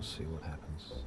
see what happens.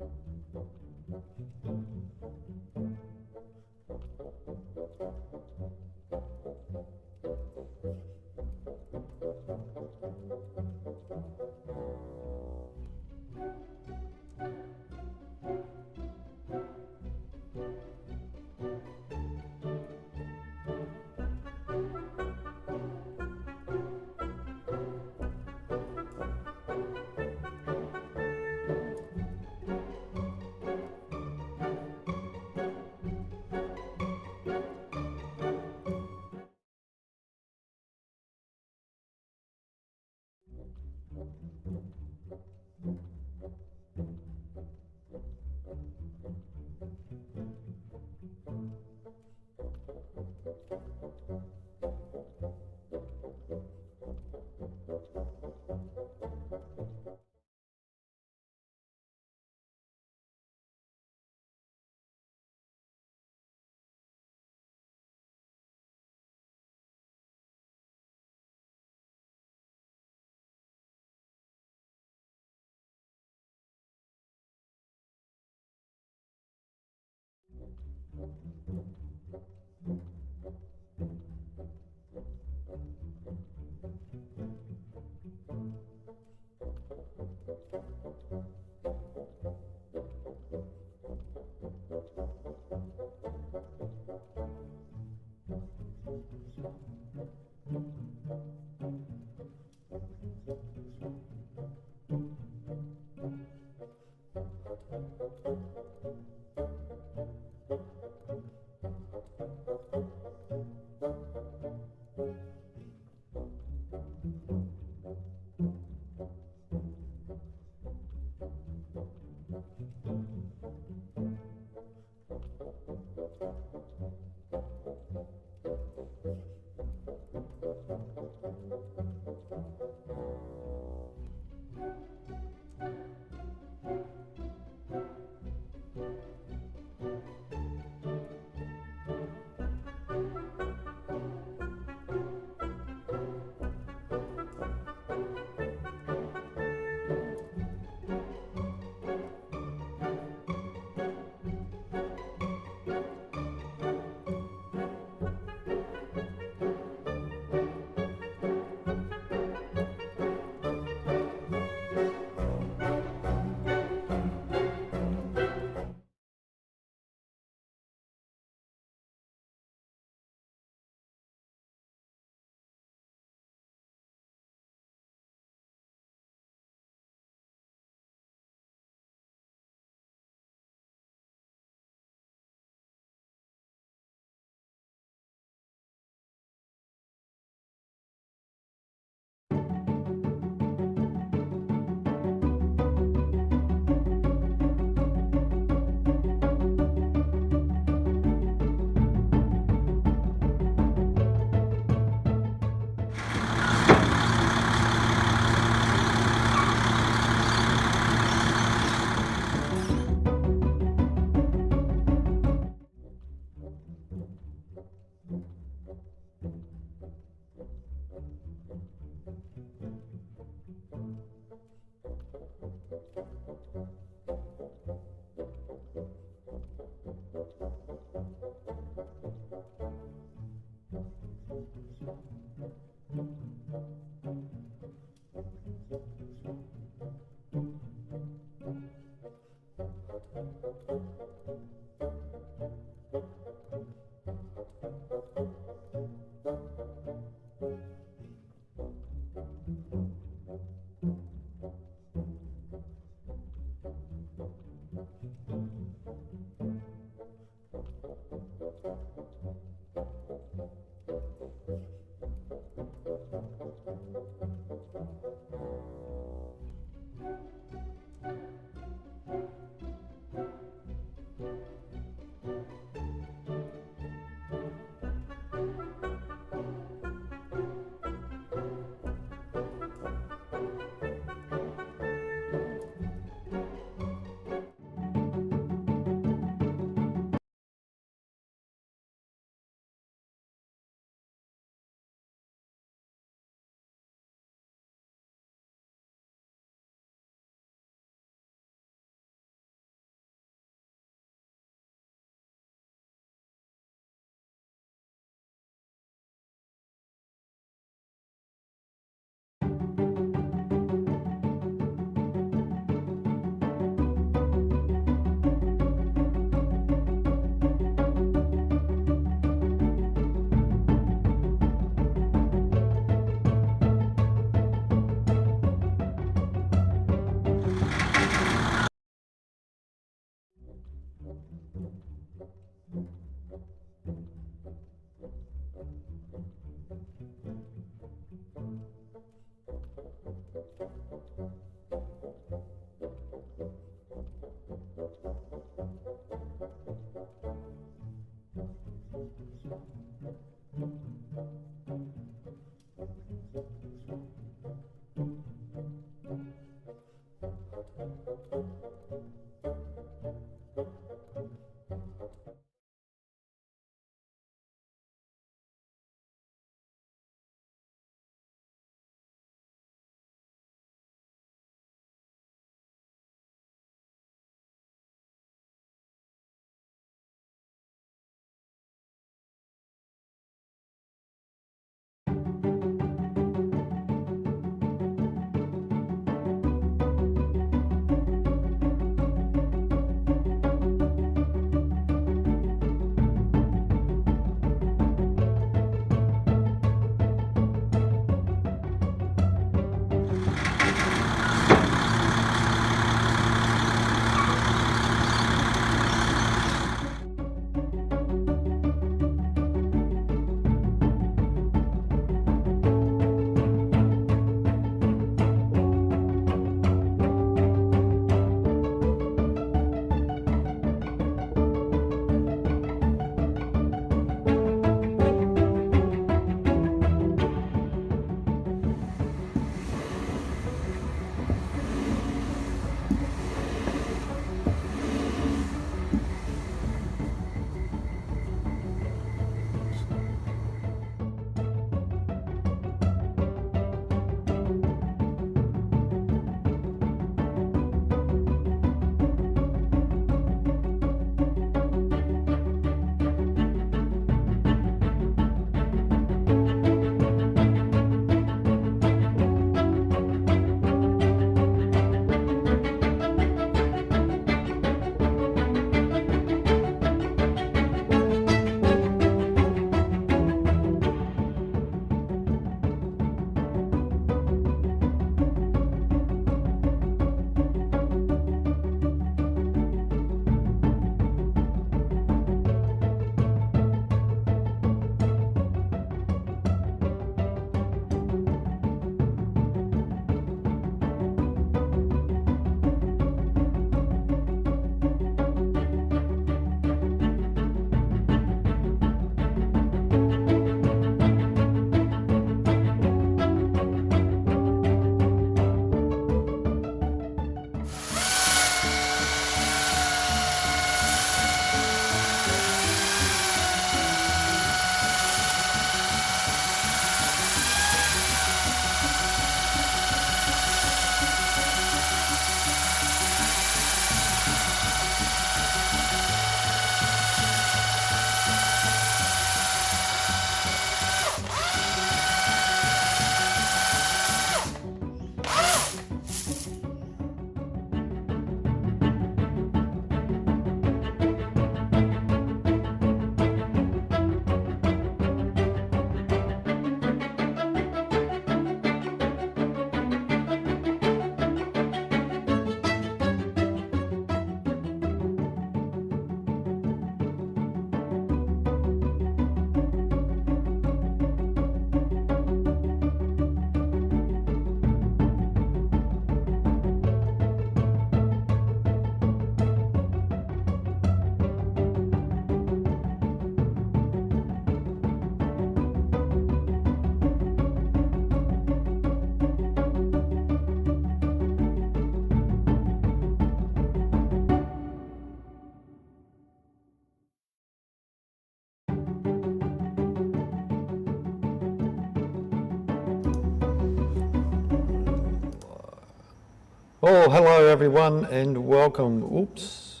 Oh, hello everyone and welcome. Oops,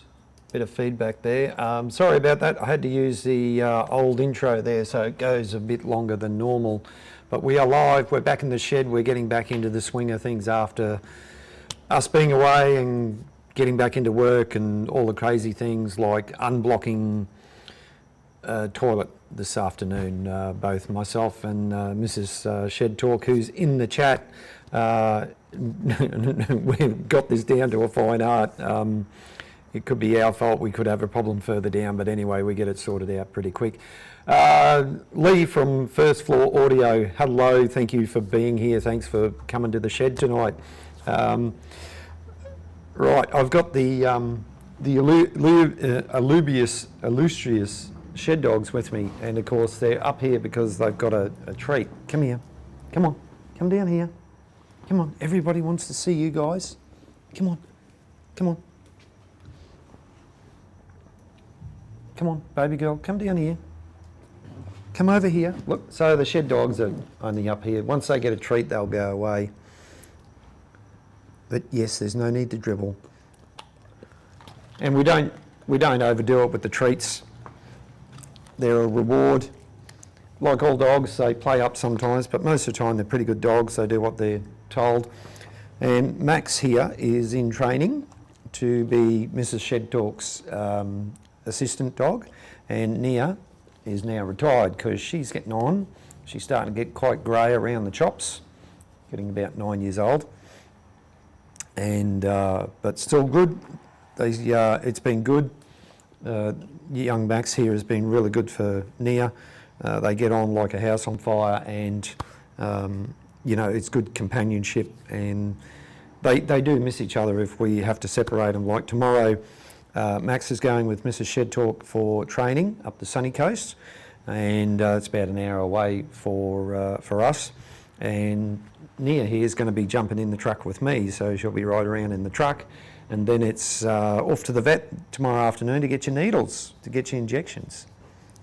bit of feedback there. Sorry about that. I had to use the old intro there, so it goes a bit longer than normal. But we are live. We're back in the shed. We're getting back into the swing of things after us being away and getting back into work and all the crazy things like unblocking toilet this afternoon. Both myself and Mrs. Shed Talk, who's in the chat, we've got this down to a fine art. It could be our fault. We could have a problem further down, but anyway, we get it sorted out pretty quick. Lee from First Floor Audio, hello. Thank you for being here. Thanks for coming to the shed tonight. Right, I've got the illustrious shed dogs with me, and of course they're up here because they've got a treat. Come here. Come on. Come down here. Come on. Everybody wants to see you guys. Come on. Come on. Come on, baby girl. Come down here. Come over here. Look, so the shed dogs are only up here. Once they get a treat, they'll go away. But yes, there's no need to dribble. And we don't overdo it with the treats. They're a reward. Like all dogs, they play up sometimes, but most of the time they're pretty good dogs. They do what they're told. And Max here is in training to be Mrs. Shed Talk's assistant dog, and Nia is now retired because she's getting on. She's starting to get quite grey around the chops, getting about 9 years old. And but still good. It's been good. Young Max here has been really good for Nia. They get on like a house on fire, and you know, it's good companionship, and they do miss each other if we have to separate them. Like tomorrow, Max is going with Mrs. Shed Talk for training up the sunny coast, and it's about an hour away for us. And Nia here is going to be jumping in the truck with me, so she'll be right around in the truck, and then it's off to the vet tomorrow afternoon to get your needles, to get your injections.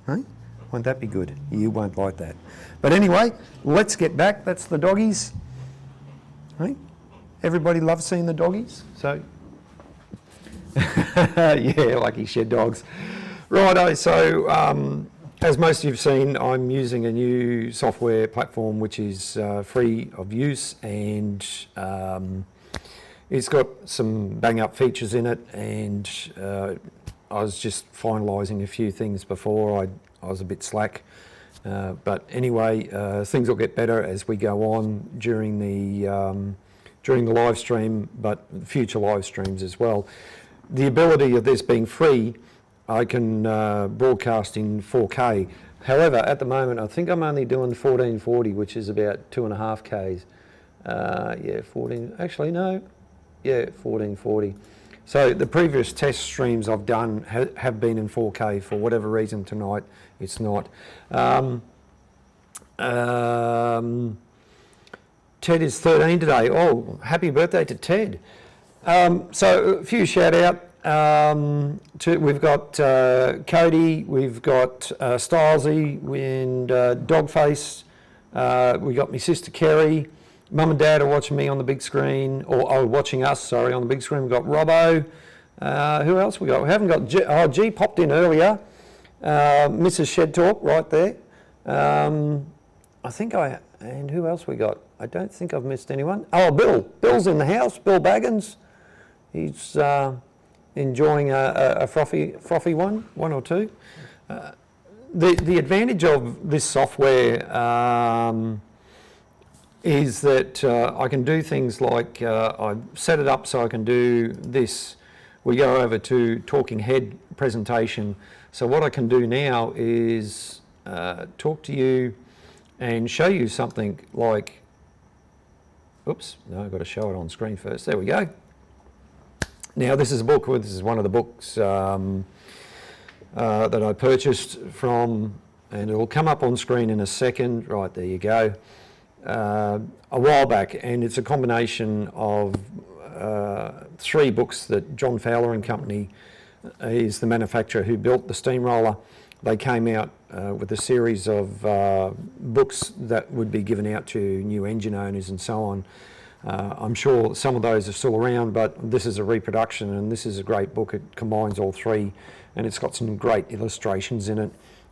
Right? Won't that be good? You won't like that. But anyway, let's get back. That's the doggies. Right? Everybody loves seeing the doggies. So, yeah, lucky shed dogs. Righto, so as most of you have seen, I'm using a new software platform which is free of use, and it's got some bang-up features in it, and I was just finalising a few things before. I was a bit slack, but anyway, things will get better as we go on during the live stream, but future live streams as well. The ability of this being free, I can broadcast in 4K. However, at the moment, I think I'm only doing 1440, which is about 2.5 Ks. Yeah, 14. Actually, no. Yeah, 1440. So the previous test streams I've done have been in 4K. For whatever reason tonight, it's not. Ted is 13 today. Oh, happy birthday to Ted. So a few shout out. We've got Cody, we've got Stylesy and Dogface. We got my sister Kerry. Mum and Dad are watching me on the big screen, or watching us, sorry, on the big screen. We've got Robbo. Who else we got? We haven't got G popped in earlier. Mrs. Shed Talk right there. And who else we got? I don't think I've missed anyone. Oh, Bill. Bill's in the house. Bill Baggins. He's enjoying a frothy one or two. The advantage of this software is that I can do things like I've set it up so I can do this. We go over to talking head presentation. So what I can do now is talk to you and show you something like, oops, no, I've got to show it on screen first. There we go. Now this is a book. This is one of the books that I purchased from, and it will come up on screen in a second. Right, there you go. A while back, and it's a combination of 3 books that John Fowler and Company is the manufacturer who built the steamroller. They came out with a series of books that would be given out to new engine owners and so on. I'm sure some of those are still around, but this is a reproduction, and this is a great book. It combines all three, and it's got some great illustrations in it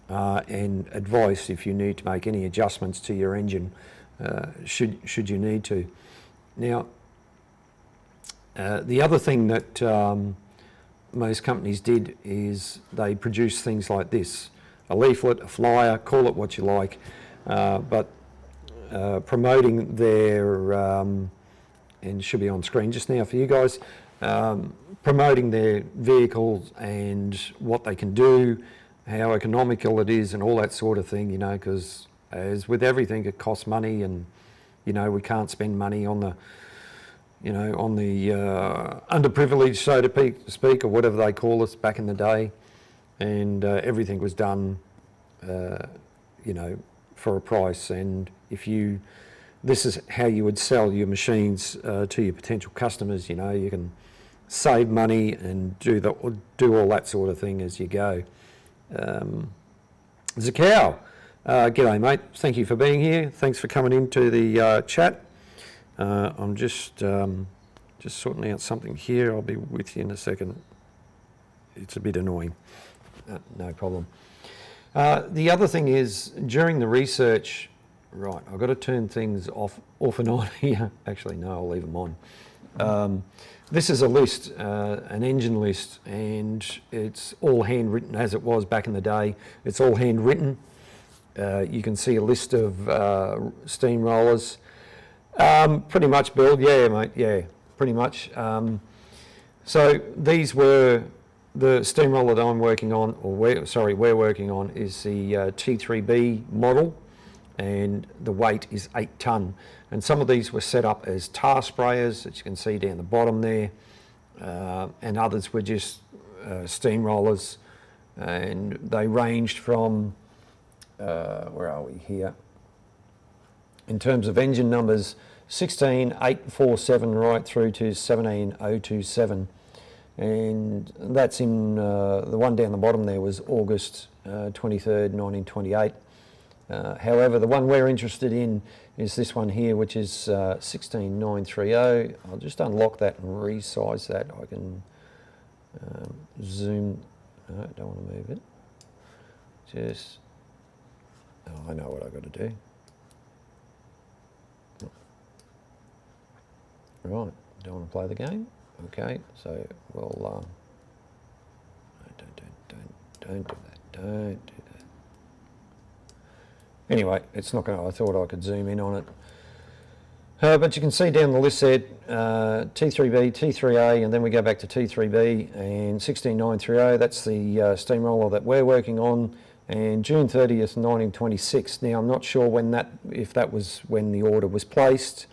and advice if you need to make any adjustments to your engine, should you need to. Now, the other thing that most companies did is they produce things like this: a leaflet, a flyer, call it what you like, but promoting their, and should be on screen just now for you guys, promoting their vehicles and what they can do, how economical it is and all that sort of thing, you know, because as with everything, it costs money, and, you know, we can't spend money on the, you know, on the underprivileged, so to speak, or whatever they call us back in the day. And everything was done, you know, for a price. And if you, this is how you would sell your machines to your potential customers. You know, you can save money and do all that sort of thing as you go. Zakau, g'day mate, thank you for being here. Thanks for coming into the chat. I'm just sorting out something here. I'll be with you in a second. It's a bit annoying. No problem. The other thing is, during the research, right, I've got to turn things off and on here. Actually, no, I'll leave them on. This is a list, an engine list, and it's all handwritten as it was back in the day. It's all handwritten. You can see a list of steamrollers. Pretty much, Bill, yeah, mate, yeah, pretty much. So these were the steamroller that I'm working on, or we're working on, is the T3B model, and the weight is 8 tonne. And some of these were set up as tar sprayers, as you can see down the bottom there, and others were just steamrollers, and they ranged from, where are we here? In terms of engine numbers, 16847 right through to 17027. And that's in, the one down the bottom there was August 23rd, 1928. However, the one we're interested in is this one here, which is 16930. I'll just unlock that and resize that. I can zoom, no, don't want to move it. Just, oh, I know what I've got to do. Right, don't want to play the game. Okay, so we'll, don't do that, don't do that. Anyway, it's not going to, I thought I could zoom in on it. But you can see down the list there, T3B, T3A, and then we go back to T3B, and 16930, that's the steamroller that we're working on, and June 30th, 1926. Now, I'm not sure when that, if that was when the order was placed.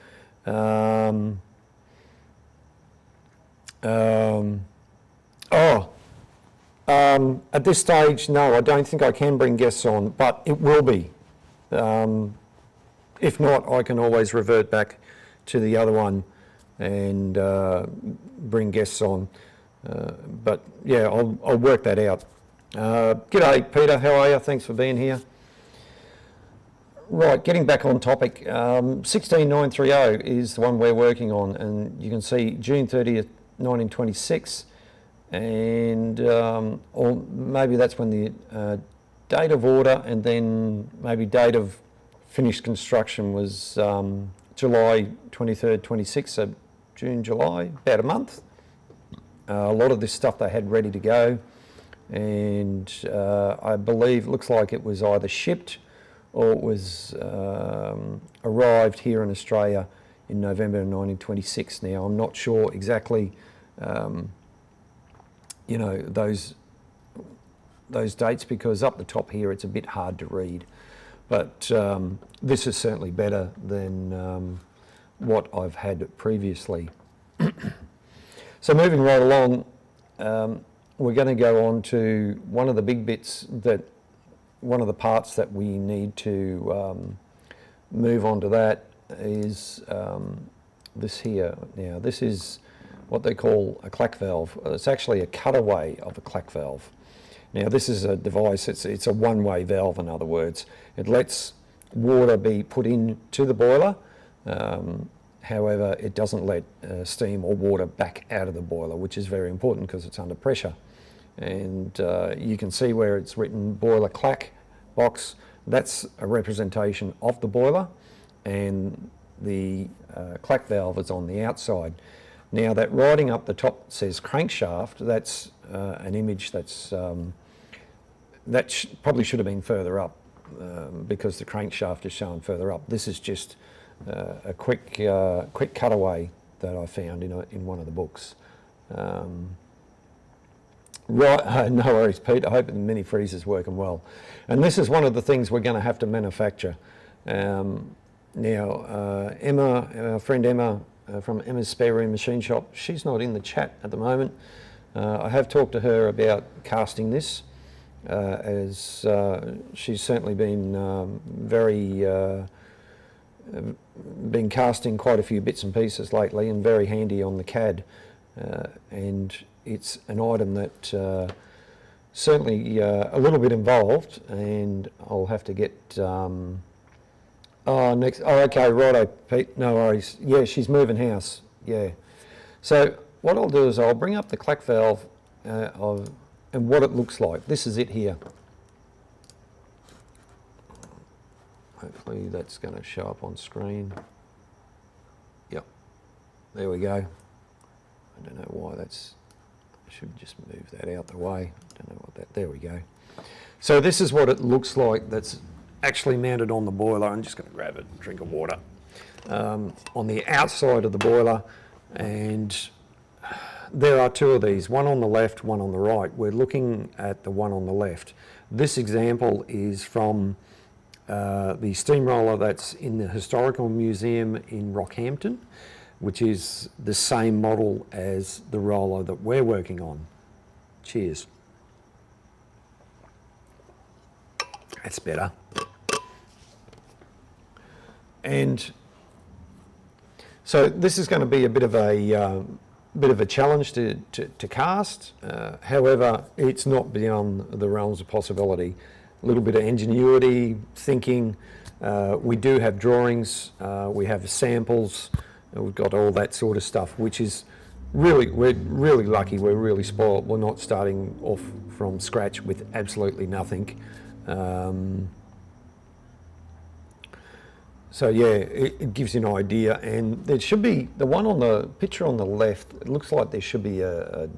At this stage, no, I don't think I can bring guests on, but it will be. If not, I can always revert back to the other one and bring guests on. But yeah, I'll work that out. G'day, Peter, how are you? Thanks for being here. Right, getting back on topic, 16930 is the one we're working on, and you can see June 30th, 1926, and or maybe that's when the date of order, and then maybe date of finished construction was July 23rd, 26, so June, July, about a month. A lot of this stuff they had ready to go, and I believe, looks like it was either shipped or it was arrived here in Australia in November 1926. Now, I'm not sure exactly, you know, those dates, because up the top here it's a bit hard to read. But this is certainly better than what I've had previously. So moving right along, we're going to go on to one of the big bits, that one of the parts that we need to move on to, that is this here. Now, this is what they call a clack valve. It's actually a cutaway of a clack valve. Now, this is a device, it's a one-way valve, in other words. It lets water be put into the boiler. However, it doesn't let steam or water back out of the boiler, which is very important because it's under pressure. And you can see where it's written boiler clack box. That's a representation of the boiler, and the clack valve is on the outside. Now that writing up the top says crankshaft, that's an image that's probably should have been further up because the crankshaft is shown further up. This is just a quick cutaway that I found in one of the books. Right, no worries, Pete. I hope the mini freezer's working well. And this is one of the things we're going to have to manufacture. Now, Emma, our friend Emma from Emma's Spare Room Machine Shop, she's not in the chat at the moment. I have talked to her about casting this, as she's certainly been been casting quite a few bits and pieces lately, and very handy on the CAD. And it's an item that certainly a little bit involved, and I'll have to get okay, righto, Pete, no worries. Yeah, she's moving house, yeah. So what I'll do is I'll bring up the clack valve and what it looks like. This is it here. Hopefully that's going to show up on screen. Yep, there we go. I don't know why that's, I should just move that out the way. Don't know what that, there we go. So this is what it looks like that's actually mounted on the boiler. I'm just going to grab a drink of water. On the outside of the boiler, and there are two of these, one on the left, one on the right. We're looking at the one on the left. This example is from the steamroller that's in the Historical Museum in Rockhampton, which is the same model as the roller that we're working on. Cheers. That's better. And so this is going to be a bit of a challenge to cast. However, it's not beyond the realms of possibility. A little bit of ingenuity, thinking. We do have drawings. We have samples. We've got all that sort of stuff, which is really, we're really lucky. We're really spoiled. We're not starting off from scratch with absolutely nothing. So yeah, it gives you an idea, and there should be, the one on the picture on the left, it looks like there should be a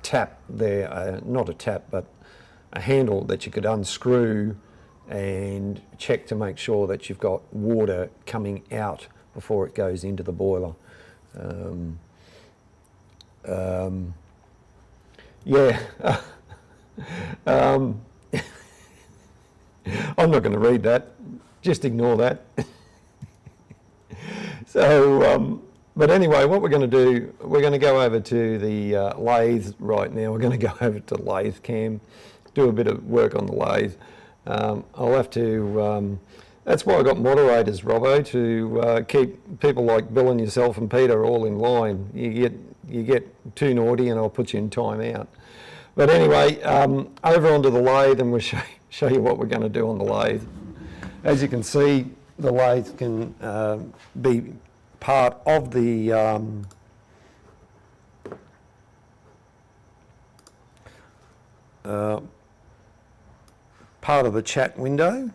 tap there, not a tap, but a handle that you could unscrew and check to make sure that you've got water coming out before it goes into the boiler. Yeah. I'm not going to read that. Just ignore that. So, but anyway, what we're going to do, we're going to go over to the lathe right now. We're going to go over to the lathe cam, do a bit of work on the lathe. I'll have to, that's why I got moderators, Robbo, to keep people like Bill and yourself and Peter all in line. You get too naughty and I'll put you in time out. But anyway, over onto the lathe, and we'll show you what we're going to do on the lathe. As you can see, the lathe can be part of the chat window.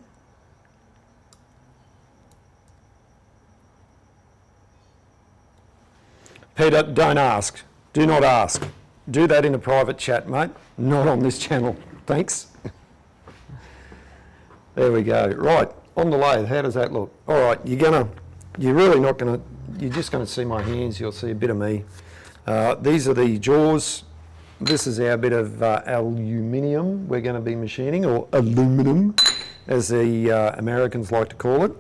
Peter, don't ask. Do not ask. Do that in a private chat, mate. Not on this channel. Thanks. There we go. Right, on the lathe, how does that look? All right, you're really not gonna, you're just gonna see my hands, you'll see a bit of me. These are the jaws. This is our bit of aluminium we're gonna be machining, or aluminum, as the Americans like to call it.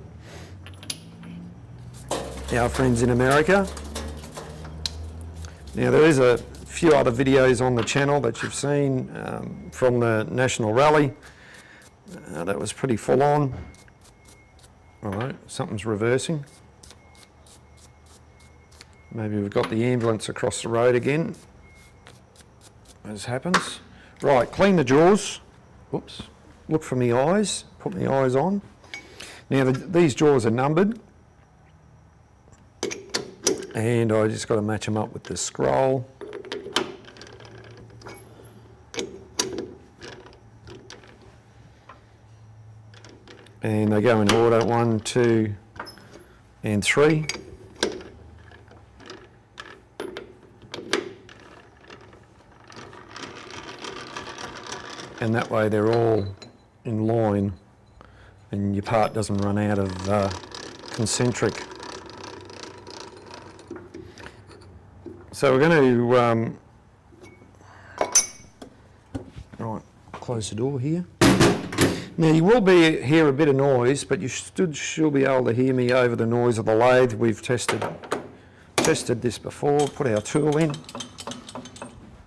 Our friends in America. Now there is a few other videos on the channel that you've seen from the National Rally. That was pretty full on. All right, something's reversing. Maybe we've got the ambulance across the road again, as happens. Right, clean the jaws. Whoops, look for my eyes, put my eyes on. Now these jaws are numbered. And I just got to match them up with the scroll. And they go in order 1, 2, and 3. And that way they're all in line and your part doesn't run out of concentric. So we're going to right, close the door here. Now you will hear a bit of noise, but you should be able to hear me over the noise of the lathe. We've tested this before. Put our tool in,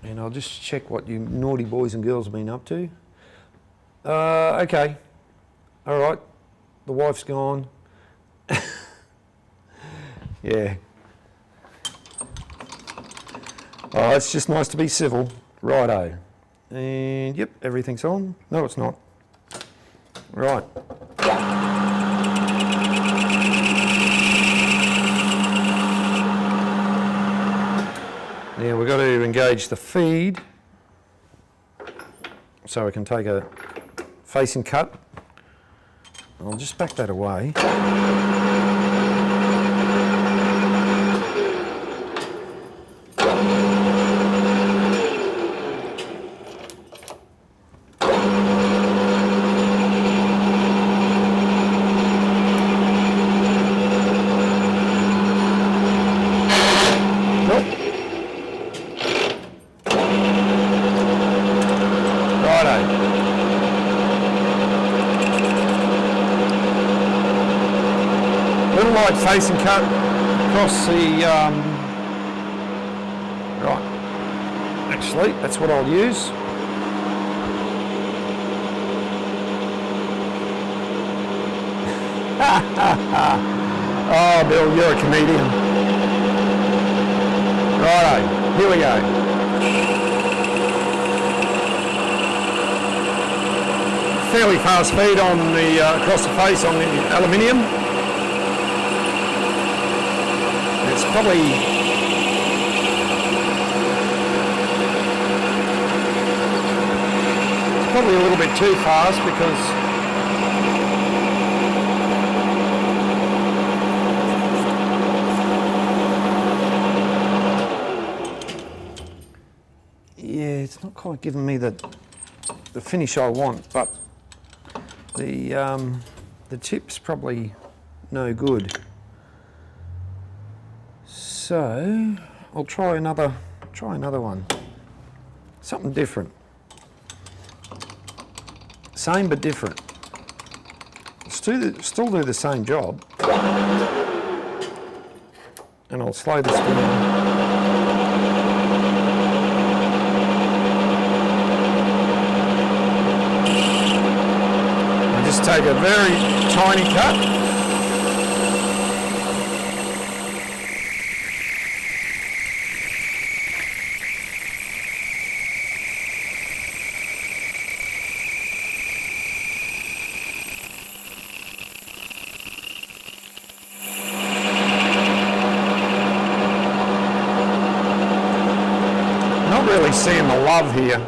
and I'll just check what you naughty boys and girls have been up to. Okay, all right. The wife's gone. Yeah. Oh, it's just nice to be civil. Righto. And yep, everything's on. No, it's not. Right. Now we've got to engage the feed. So we can take a facing cut. I'll just back that away. Facing cut across the, right, actually that's what I'll use. Oh Bill, you're a comedian. Righto, here we go. Fairly fast feed on the, across the face on the aluminium. It's probably a little bit too fast because yeah, it's not quite giving me the finish I want, but the tip's probably no good. So I'll try another one. Something different. Same but different. Still do the same job. And I'll slow this down. I just take a very tiny cut. Really seeing the love here.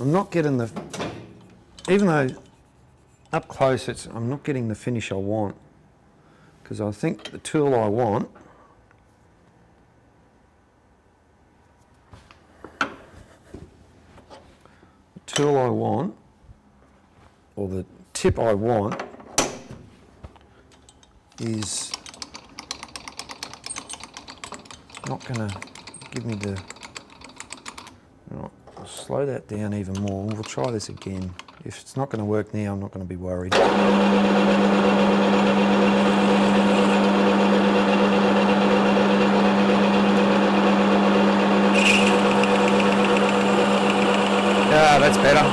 I'm not getting the, even though up close I'm not getting the finish I want, because I think the tool I want or the tip I want is not going to give me the. Right, I'll slow that down even more. We'll try this again. If it's not going to work now, I'm not going to be worried. Ah, that's better.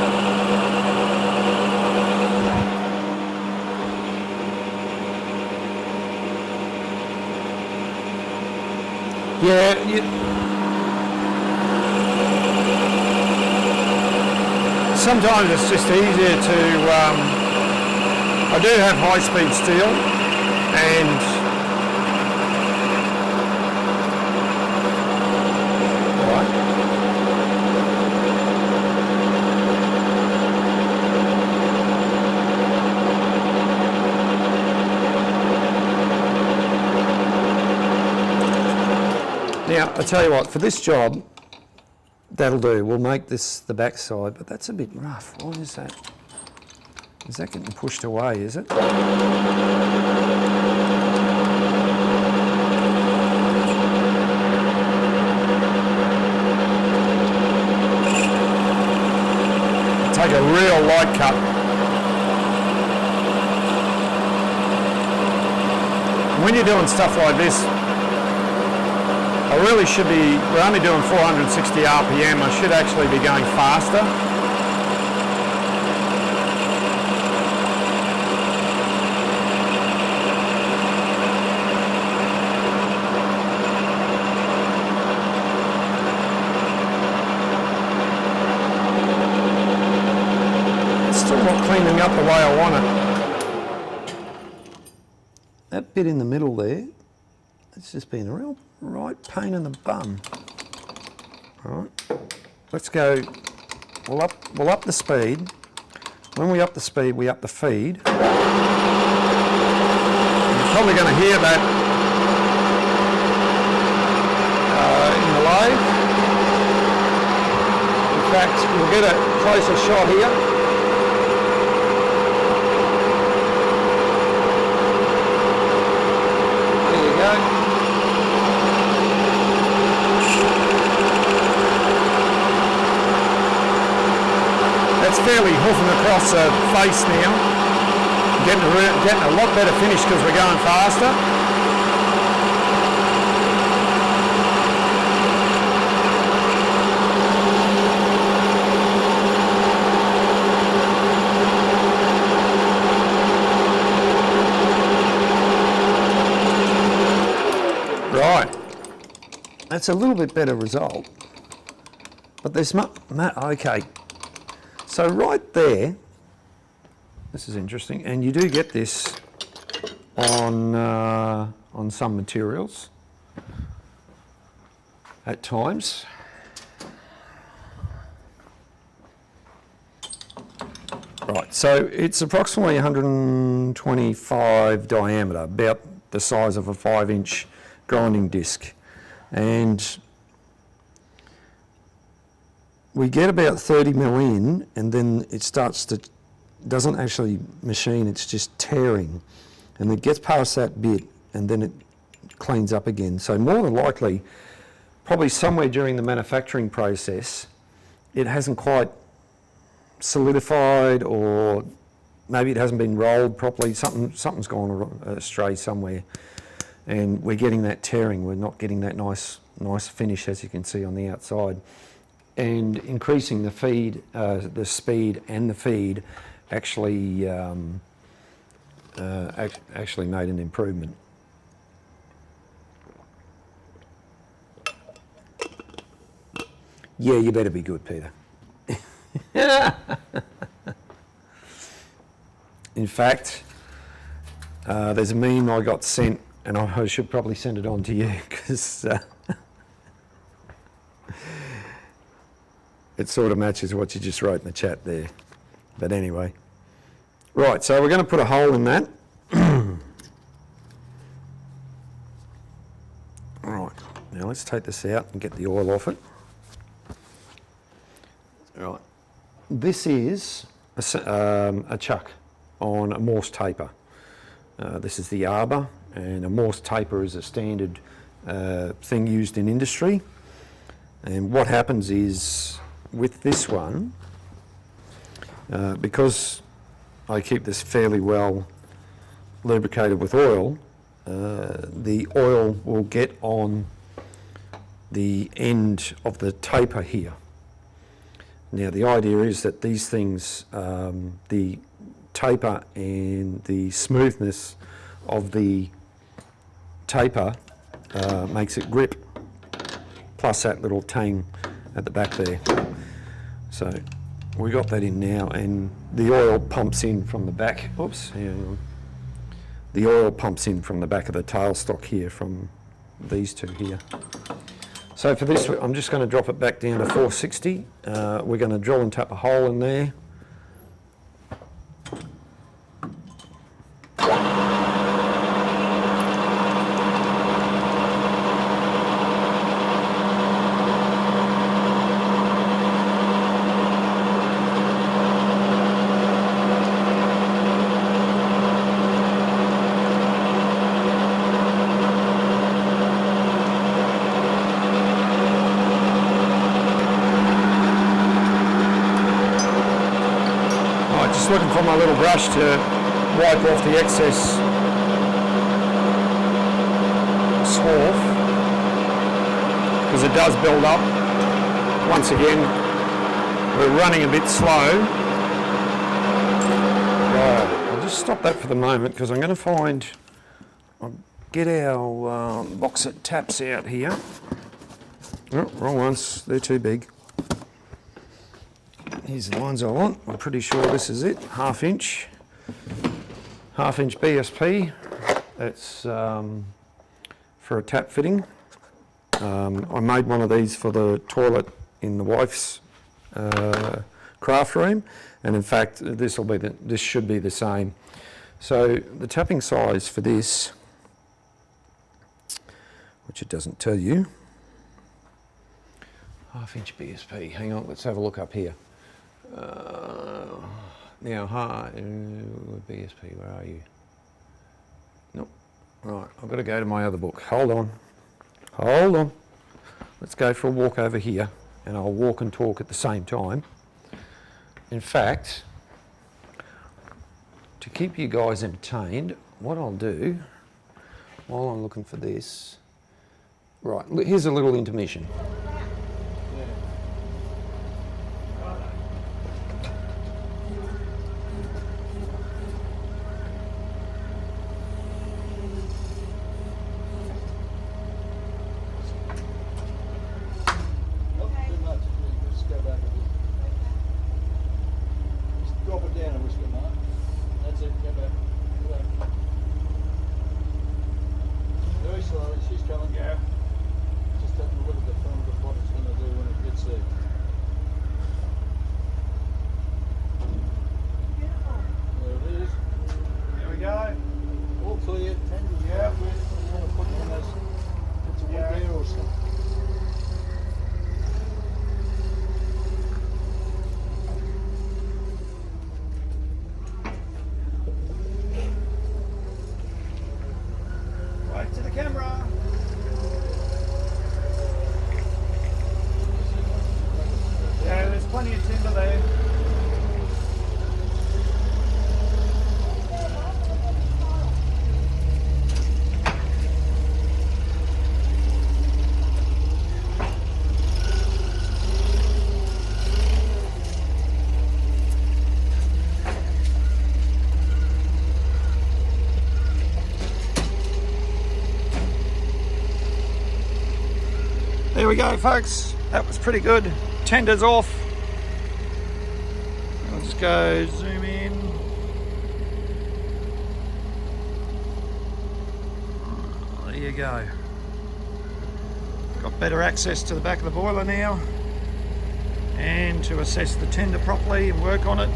Yeah. Sometimes it's just easier to, I do have high-speed steel, and Now, I tell you what, for this job, that'll do. We'll make this the back side, but that's a bit rough. Why is that? Is that getting pushed away, is it? Take a real light cut. When you're doing stuff like this, I really should be, we're only doing 460 RPM, I should actually be going faster. It's still not cleaning up the way I want it. That bit in the middle there, it's just been a real right pain in the bum. All right, let's go, we'll up the speed. When we up the speed, we up the feed. You're probably going to hear that in the lathe. In fact, we'll get a closer shot here. That's fairly hoofing across the face now. Getting a lot better finish because we're going faster. Right. That's a little bit better result. But there's okay. So right there, this is interesting, and you do get this on some materials at times. Right, so it's approximately 125 diameter, about the size of a 5-inch grinding disc, and we get about 30 mil in, and then it starts to, doesn't actually machine, it's just tearing. And it gets past that bit, and then it cleans up again. So more than likely, probably somewhere during the manufacturing process, it hasn't quite solidified, or maybe it hasn't been rolled properly. Something's gone astray somewhere. And we're getting that tearing. We're not getting that nice finish, as you can see on the outside. And increasing the feed, the speed and the feed actually actually made an improvement. Yeah, you better be good, Peter. In fact, there's a meme I got sent, and I should probably send it on to you, because it sort of matches what you just wrote in the chat there. But anyway. Right, so we're going to put a hole in that. Right, now let's take this out and get the oil off it. Right, this is a chuck on a Morse taper. This is the Arbor, and a Morse taper is a standard thing used in industry. And what happens is, with this one, because I keep this fairly well lubricated with oil, the oil will get on the end of the taper here. Now the idea is that these things, the taper and the smoothness of the taper makes it grip, plus that little tang at the back there. So we got that in now, and the oil pumps in from the back. Oops, hang on. The oil pumps in from the back of the tailstock here, from these two here. So for this, I'm just going to drop it back down to 460. We're going to drill and tap a hole in there. looking for my little brush to wipe off the excess swarf, because it does build up. Once again, we're running a bit slow. Right, I'll just stop that for the moment because I'm going to find, I'll get our box of taps out here. Oh, wrong ones, they're too big. Here's the ones I want. I'm pretty sure this is it, half-inch BSP. That's for a tap fitting. I made one of these for the toilet in the wife's craft room, and in fact this should be the same. So the tapping size for this, which it doesn't tell you, half-inch BSP. Hang on, let's have a look up here. Now, BSP, where are you? Nope. Right, I've got to go to my other book. Hold on. Let's go for a walk over here, and I'll walk and talk at the same time. In fact, to keep you guys entertained, what I'll do while I'm looking for this, right, here's a little intermission. There we go, folks. That was pretty good. Tender's off. I'll just go zoom in. There you go. Got better access to the back of the boiler now, and to assess the tender properly and work on it.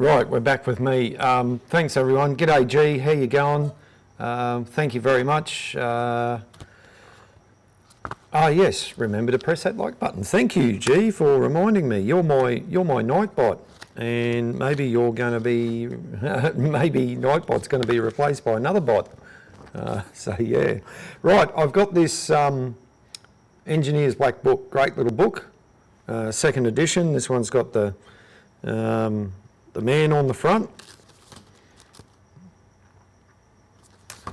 Right, we're back with me. Thanks everyone. G'day G, how you going? Thank you very much. Yes, remember to press that like button. Thank you G for reminding me. You're my Nightbot, and maybe you're going to be, maybe Nightbot's going to be replaced by another bot. So yeah. Right, I've got this Engineer's Black Book, great little book, second edition. This one's got the man on the front.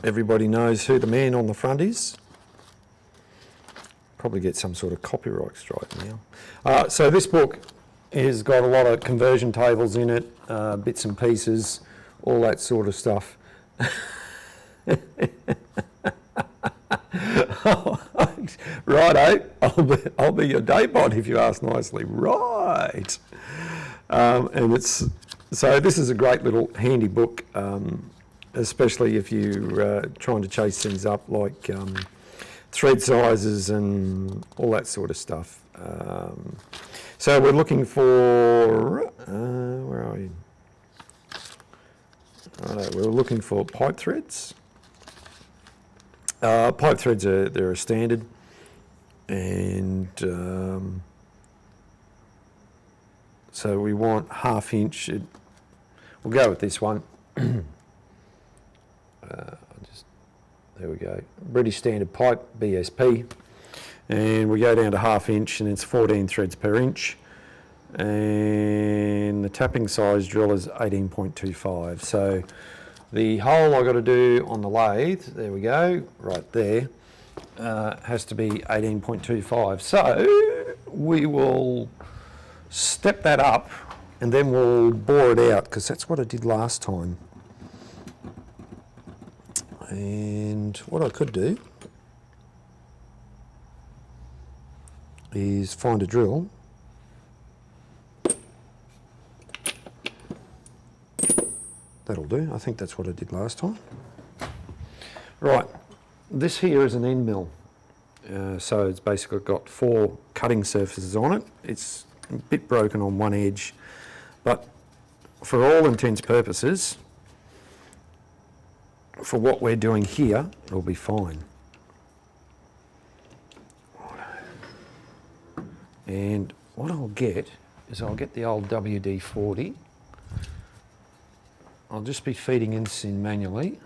Everybody knows who the man on the front is. Probably get some sort of copyright strike now. So this book has got a lot of conversion tables in it, bits and pieces, all that sort of stuff. Righto, I'll be your daybot if you ask nicely. Right. And so this is a great little handy book, especially if you're trying to chase things up like thread sizes and all that sort of stuff. So we're looking for, where are you? We're looking for pipe threads. Pipe threads they're a standard, and so we want 1/2 inch. We'll go with this one. There we go. British Standard Pipe, BSP. And we go down to 1/2 inch, and it's 14 threads per inch. And the tapping size drill is 18.25. So the hole I got to do on the lathe, there we go, right there, has to be 18.25. So we will step that up and then we'll bore it out, because that's what I did last time. And what I could do is find a drill. That'll do. I think that's what I did last time. Right, this here is an end mill. So it's basically got 4 cutting surfaces on it. It's a bit broken on one edge, but for all intents and purposes, for what we're doing here, it'll be fine. And what I'll get is I'll get the old WD-40. I'll just be feeding this in manually.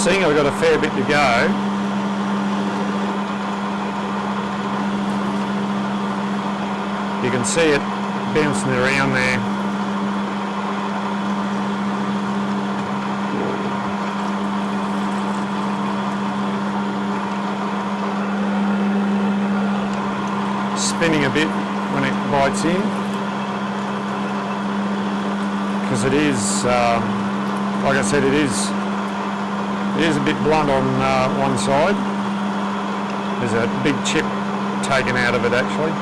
Seeing I've got a fair bit to go, you can see it bouncing around there. Spinning a bit when it bites in, because it is, like I said, it is a bit blunt on one side. There's a big chip taken out of it actually,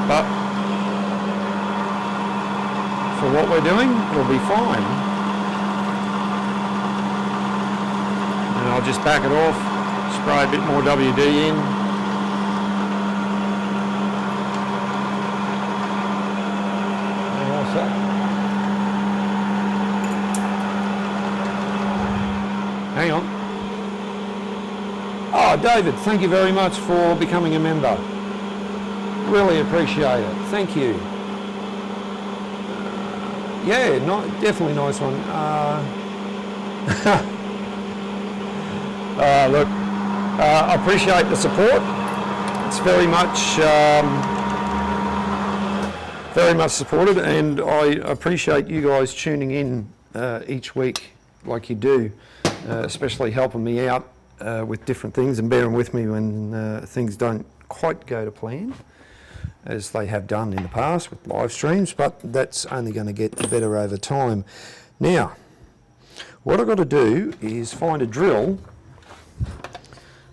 but for what we're doing, it'll be fine. And I'll just back it off, spray a bit more WD in. Hang on. Oh, David, thank you very much for becoming a member. Really appreciate it. Thank you. Yeah, definitely nice one. Look, I appreciate the support. It's very much supported, and I appreciate you guys tuning in each week like you do. Especially helping me out with different things and bearing with me when things don't quite go to plan, as they have done in the past with live streams, but that's only going to get better over time. Now, what I've got to do is find a drill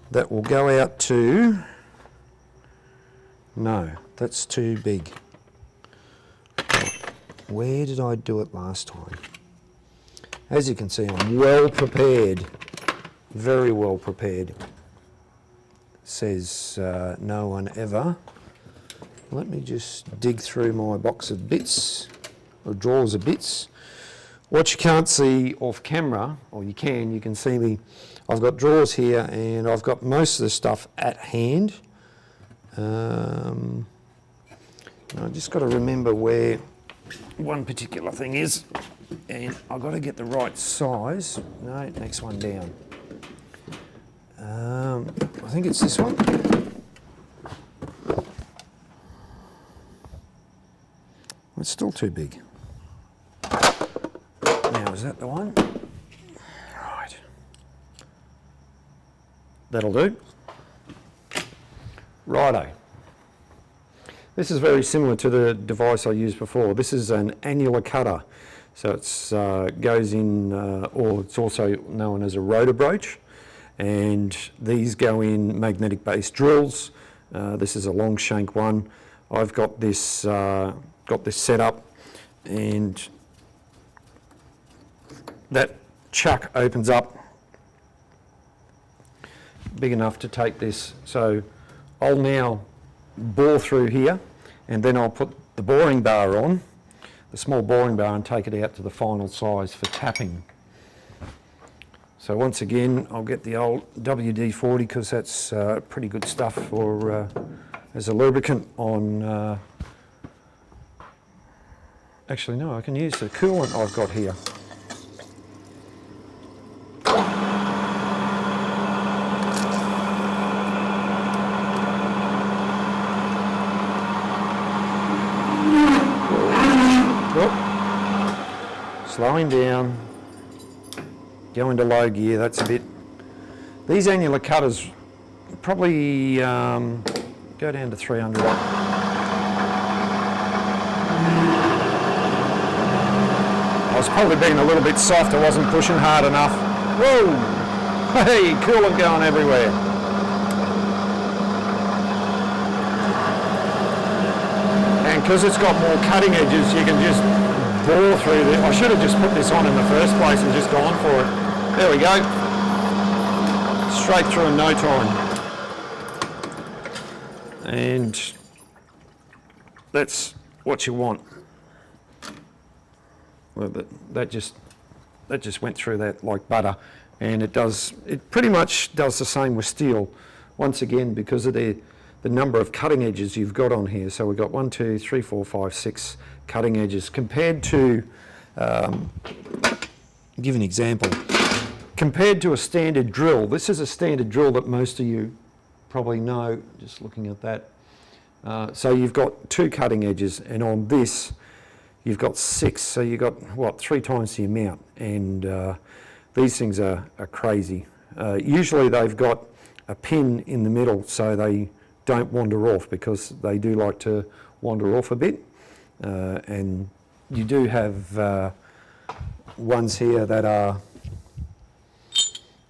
that will go out to... No, that's too big. Where did I do it last time? As you can see, I'm well prepared, very well prepared. Says no one ever. Let me just dig through my box of bits, or drawers of bits. What you can't see off camera, or you can see me, I've got drawers here and I've got most of the stuff at hand. I just got to remember where one particular thing is. And I've got to get the right size. No, next one down. I think it's this one. It's still too big. Now, is that the one? Right. That'll do. Righto. This is very similar to the device I used before. This is an annular cutter. So it goes in, or it's also known as a rotor broach, and these go in magnetic based drills. This is a long shank one. I've got this set up, and that chuck opens up big enough to take this. So I'll now bore through here, and then I'll put the boring bar on, the small boring bar, and take it out to the final size for tapping. So once again, I'll get the old WD-40 because that's pretty good stuff for as a lubricant on, actually no, I can use the coolant I've got here. Whoop. Slowing down, go into low gear, that's a bit. These annular cutters probably go down to 300. I was probably being a little bit soft, I wasn't pushing hard enough. Whoa! Hey, coolant going everywhere. And because it's got more cutting edges, you can just bore through it. I should have just put this on in the first place and just gone for it. There we go. Straight through in no time. And that's what you want. Well, that just went through that like butter, and it pretty much does the same with steel. Once again, because of the number of cutting edges you've got on here. So we've got 1, 2, 3, 4, 5, 6 cutting edges compared to, give an example, compared to a standard drill. This is a standard drill that most of you probably know, just looking at that. So you've got 2 cutting edges, and on this you've got 6, so you've got what, 3 times the amount. And these things are crazy. Usually they've got a pin in the middle so they don't wander off, because they do like to wander off a bit. And you do have ones here that are,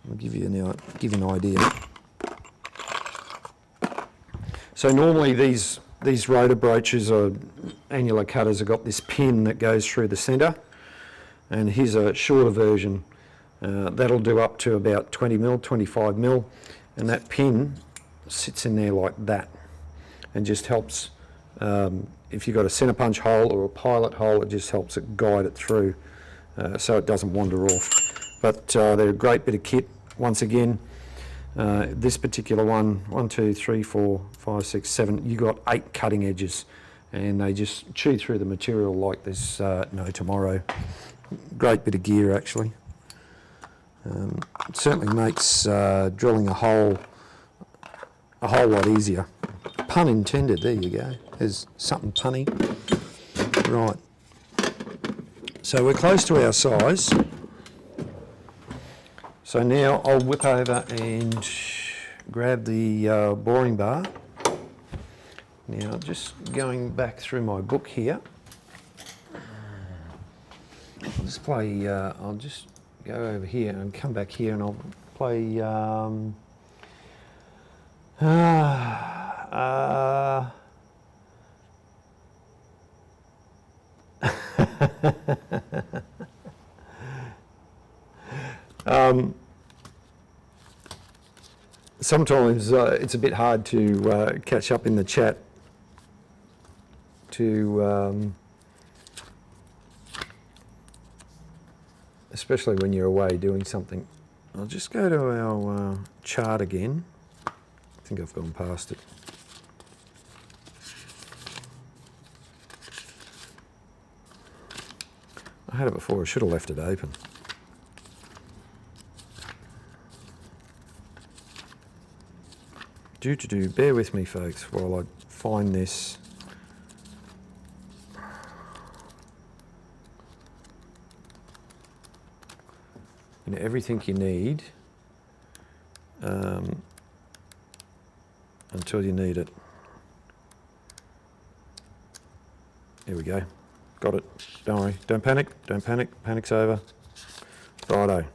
I'll give you an idea. So normally these rotor broaches or annular cutters have got this pin that goes through the centre, and here's a shorter version. That'll do up to about 20 mil, 25 mil, and that pin sits in there like that and just helps, if you've got a centre punch hole or a pilot hole, it just helps it guide it through so it doesn't wander off. But they're a great bit of kit. Once again, this particular one, 1, 2, 3, 4, 5, 6, 7, you got 8 cutting edges, and they just chew through the material like there's no tomorrow. Great bit of gear, actually. It certainly makes drilling a hole lot easier. Pun intended, there you go. There's something punny. Right. So we're close to our size. So now I'll whip over and grab the boring bar. Now just going back through my book here. I'll just play, I'll just go over here and come back here, and I'll play sometimes it's a bit hard to catch up in the chat to especially when you're away doing something. I'll just go to our chart again. I think I've gone past it. I had it before, I should have left it open. Bear with me, folks, while I find this. You know, everything you need until you need it. Here we go. Got it. Don't worry. Don't panic. Don't panic. Panic's over. Righto.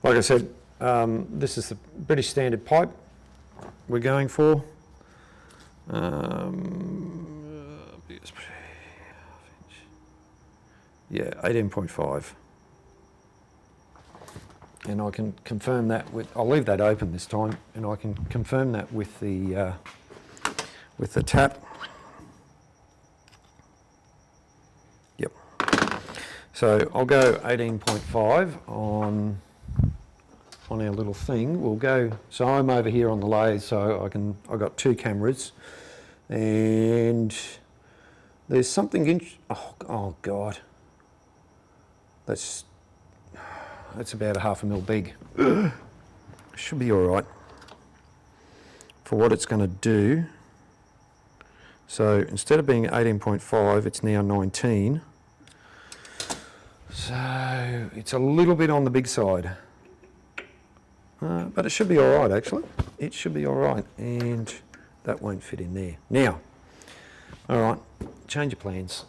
Like I said, this is the British Standard pipe we're going for. Yeah, 18.5. And I can confirm that with, I'll leave that open this time, and I can confirm that with the tap. Yep. So I'll go 18.5 on on our little thing, we'll go, so I'm over here on the lathe, so I've got 2 cameras, and there's something oh God, that's about a 1/2 mil big. Should be all right for what it's going to do. So instead of being 18.5, it's now 19. So it's a little bit on the big side, but it should be all right actually. It should be all right, and that won't fit in there. Now, all right, change of plans.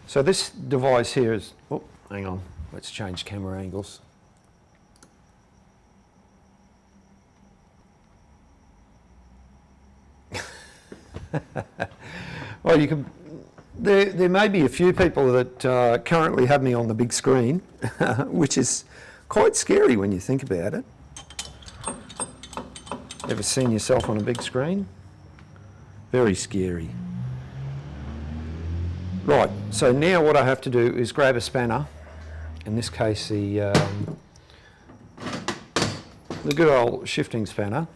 So this device here is, oh, hang on, let's change camera angles. Well, you can. There may be a few people that currently have me on the big screen, which is quite scary when you think about it. Ever seen yourself on a big screen? Very scary. Right, so now what I have to do is grab a spanner, in this case the good old shifting spanner,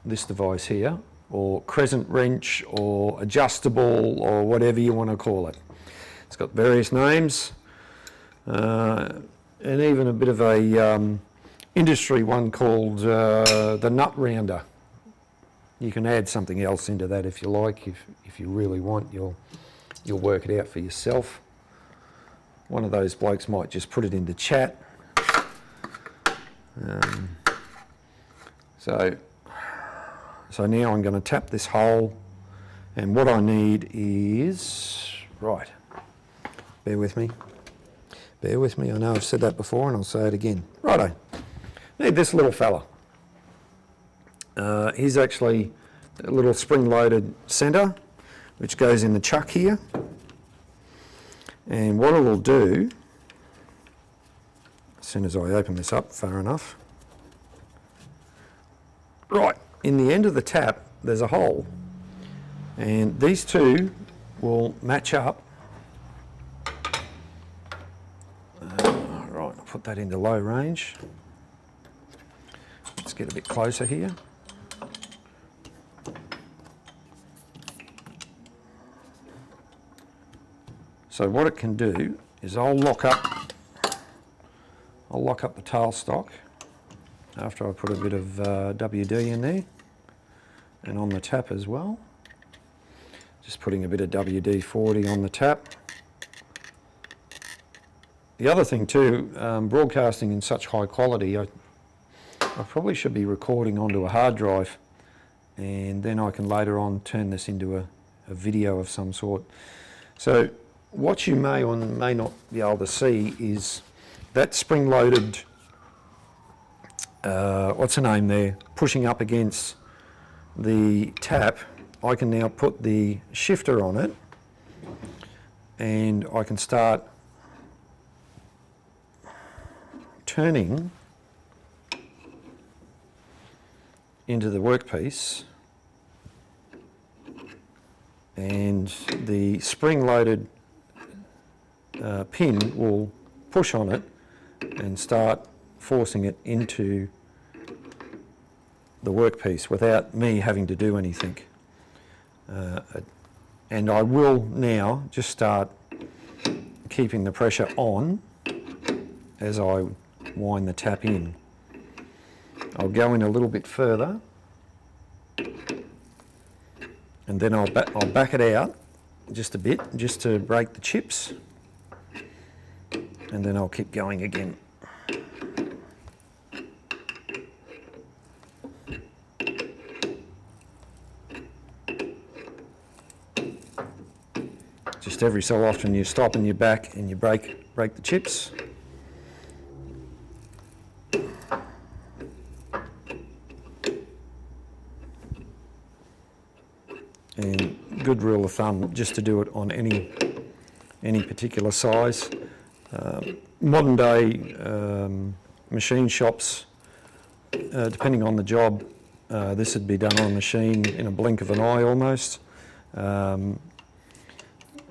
this device here, or crescent wrench, or adjustable, or whatever you want to call it. It's got various names, and even a bit of a industry one called the nut rounder. You can add something else into that if you like, if you really want. You'll work it out for yourself. One of those blokes might just put it into chat. So now I'm going to tap this hole, and what I need is, right, bear with me, I know I've said that before and I'll say it again. Righto, need this little fella. Here's actually a little spring-loaded centre which goes in the chuck here, and what it'll do, as soon as I open this up far enough, right, in the end of the tap there's a hole, and these two will match up. Right, I'll put that into low range. Let's get a bit closer here. So what it can do is I'll lock up the tailstock after I put a bit of WD in there, and on the tap as well. Just putting a bit of WD-40 on the tap. The other thing too, broadcasting in such high quality, I probably should be recording onto a hard drive, and then I can later on turn this into a video of some sort. So what you may or may not be able to see is that spring-loaded, what's the name there, pushing up against the tap. I can now put the shifter on it, and I can start turning into the workpiece, and the spring-loaded pin will push on it and start forcing it into the workpiece without me having to do anything. And I will now just start keeping the pressure on as I wind the tap in. I'll go in a little bit further, and then I'll back it out just a bit, just to break the chips, and then I'll keep going again. Just every so often you stop and you back and you break the chips. And good rule of thumb, just to do it on any particular size. Modern day machine shops, depending on the job, this would be done on a machine in a blink of an eye almost.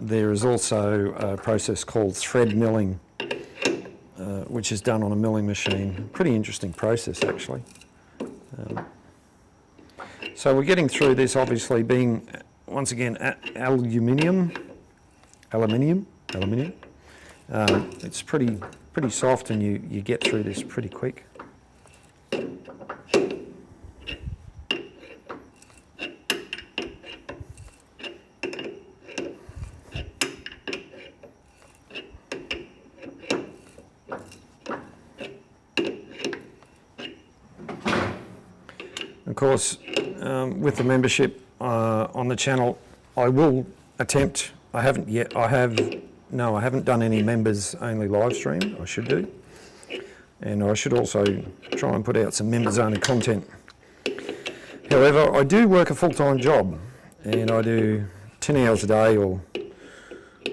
There is also a process called thread milling, which is done on a milling machine. Pretty interesting process, actually. So we're getting through this, obviously being, once again, aluminium. It's pretty soft, and you get through this pretty quick. Of course, with the membership on the channel, I will attempt, I haven't done any members only live stream. I should do. And I should also try and put out some members only content. However, I do work a full-time job, and I do 10 hours a day, or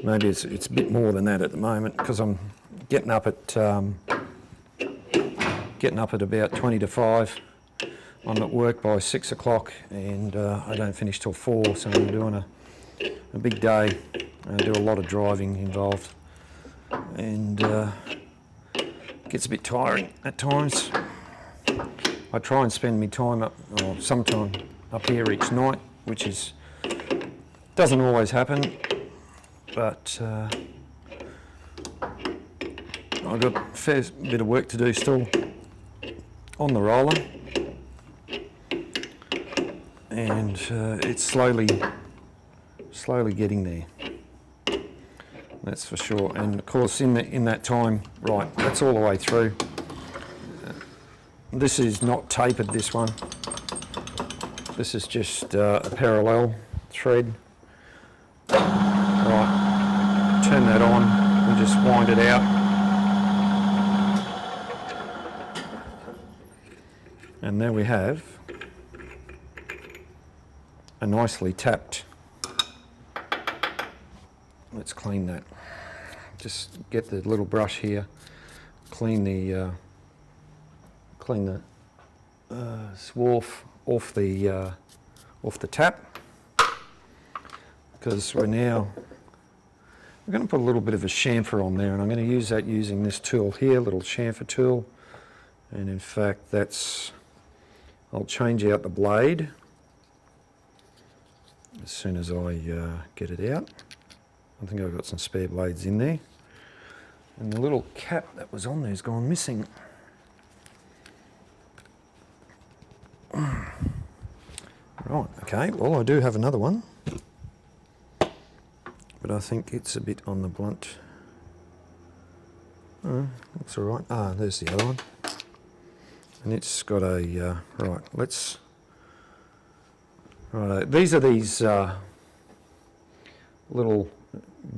maybe it's a bit more than that at the moment, because I'm getting up at about 20 to 5. I'm at work by 6 o'clock, and I don't finish till 4, so I'm doing a big day. I do a lot of driving involved, and gets a bit tiring at times. I try and spend my time sometime up here each night, which doesn't always happen, but I've got a fair bit of work to do still on the roller. And it's slowly getting there. That's for sure. And of course, in that time, right, that's all the way through. This is not tapered, this one. This is just a parallel thread. Right, turn that on and just wind it out. And there we have a nicely tapped. Let's clean that. Just get the little brush here, clean the swarf off the tap, because we're going to put a little bit of a chamfer on there, and I'm going to use that using this tool here, little chamfer tool. And in fact, I'll change out the blade as soon as I get it out. I think I've got some spare blades in there. And the little cap that was on there's gone missing. Right, okay, well I do have another one, but I think it's a bit on the blunt. Oh, looks all right. Ah, there's the other one. And it's got a, these are these little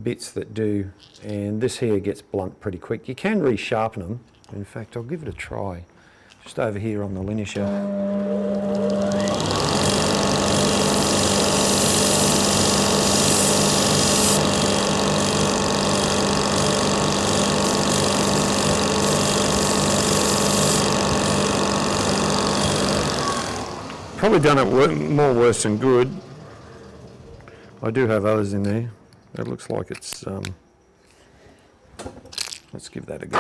bits that do, and this here gets blunt pretty quick. You can resharpen them. In fact, I'll give it a try. Just over here on the linisher. Probably done it more worse than good. I do have others in there. It looks like it's, let's give that a go.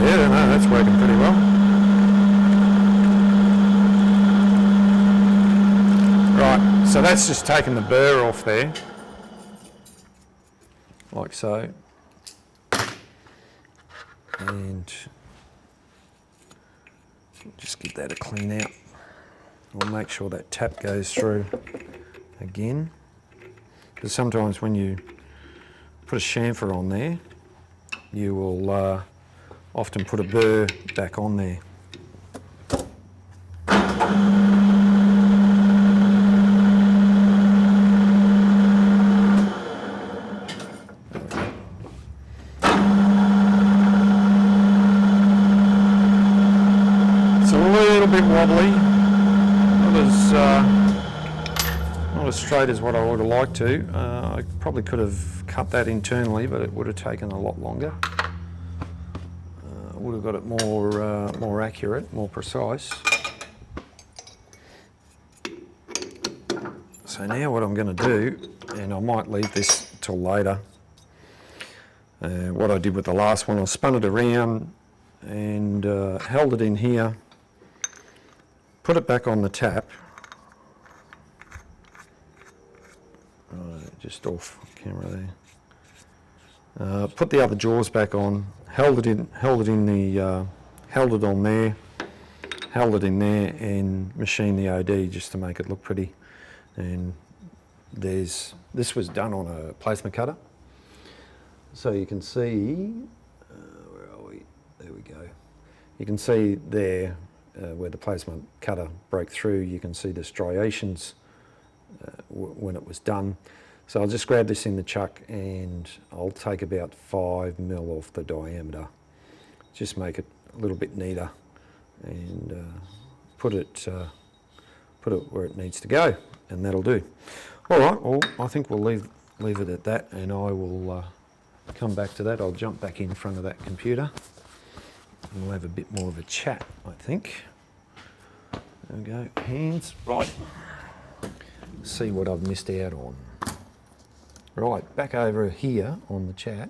Yeah, no, that's working pretty well. Right, so that's just taking the burr off there, like so. And just give that a clean out. We'll make sure that tap goes through again, because sometimes when you put a chamfer on there, you will often put a burr back on there. Wobbly, not as straight as what I would have liked to. I probably could have cut that internally, but it would have taken a lot longer. Would have got it more accurate, more precise. So now what I'm going to do, and I might leave this till later, what I did with the last one, I spun it around and held it in here, put it back on the tap, just off camera there, put the other jaws back on, held it on there, held it in there and machined the OD just to make it look pretty. And this was done on a plasma cutter. So you can see, where are we? There we go. You can see there where the plasma cutter broke through, you can see the striations when it was done. So I'll just grab this in the chuck and I'll take about 5 mil off the diameter. Just make it a little bit neater and put it where it needs to go, and that'll do. All right, well, I think we'll leave it at that, and I will come back to that. I'll jump back in front of that computer and we'll have a bit more of a chat, I think. There we go, hands, right. See what I've missed out on. Right, back over here on the chat.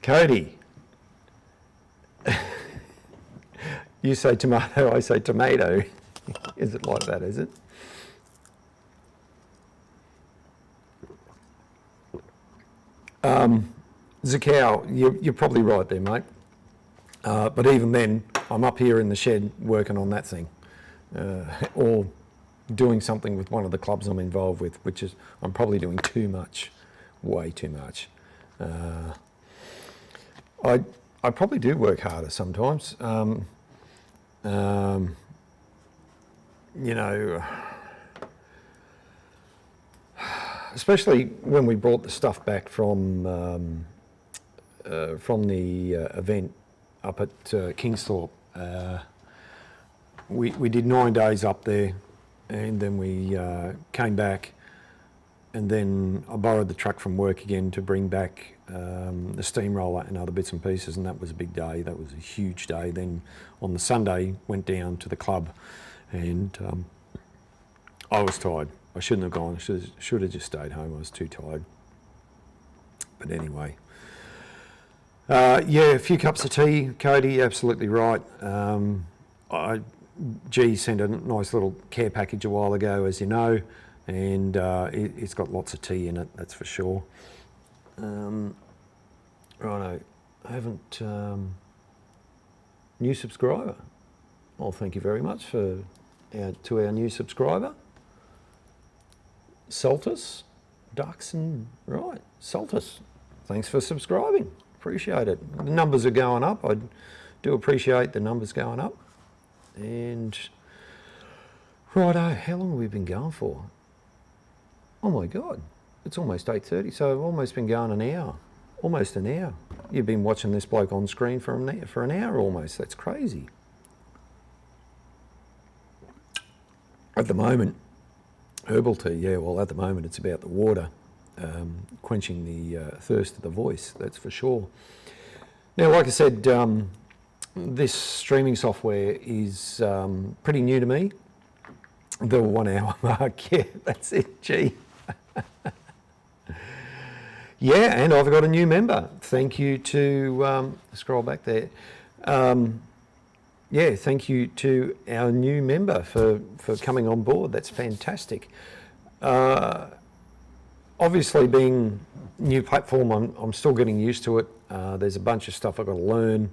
Cody, you say tomato, I say tomato. Is it like that, is it? Zakau, you're probably right there, mate. But even then, I'm up here in the shed working on that thing, or doing something with one of the clubs I'm involved with, which is, I'm probably doing too much, way too much. I probably do work harder sometimes. You know, especially when we brought the stuff back from the event up at Kingsthorpe. We did 9 days up there, and then we came back, and then I borrowed the truck from work again to bring back the steamroller and other bits and pieces, and that was a big day. That was a huge day. Then on the Sunday, went down to the club, and I was tired. I shouldn't have gone. I should have just stayed home. I was too tired. But anyway. Yeah, a few cups of tea, Cody, absolutely right. G sent a nice little care package a while ago, as you know, and it's got lots of tea in it, that's for sure. Righto, I haven't, new subscriber. Well, thank you very much to our new subscriber. Saltus, Duxon, right, Saltus, thanks for subscribing. Appreciate it. The numbers are going up. I do appreciate the numbers going up. And righto, how long have we been going for? Oh my God, it's almost 8:30, so I've almost been going an hour. Almost an hour. You've been watching this bloke on screen for an hour almost. That's crazy. At the moment, herbal tea, yeah, well, at the moment it's about the water. Quenching the thirst of the voice, that's for sure. Now, like I said, this streaming software is pretty new to me. The 1 hour mark, yeah, that's it, gee. Yeah, and I've got a new member. Thank you to, scroll back there. Yeah, thank you to our new member for coming on board. That's fantastic. Obviously, being new platform, I'm still getting used to it. There's a bunch of stuff I've got to learn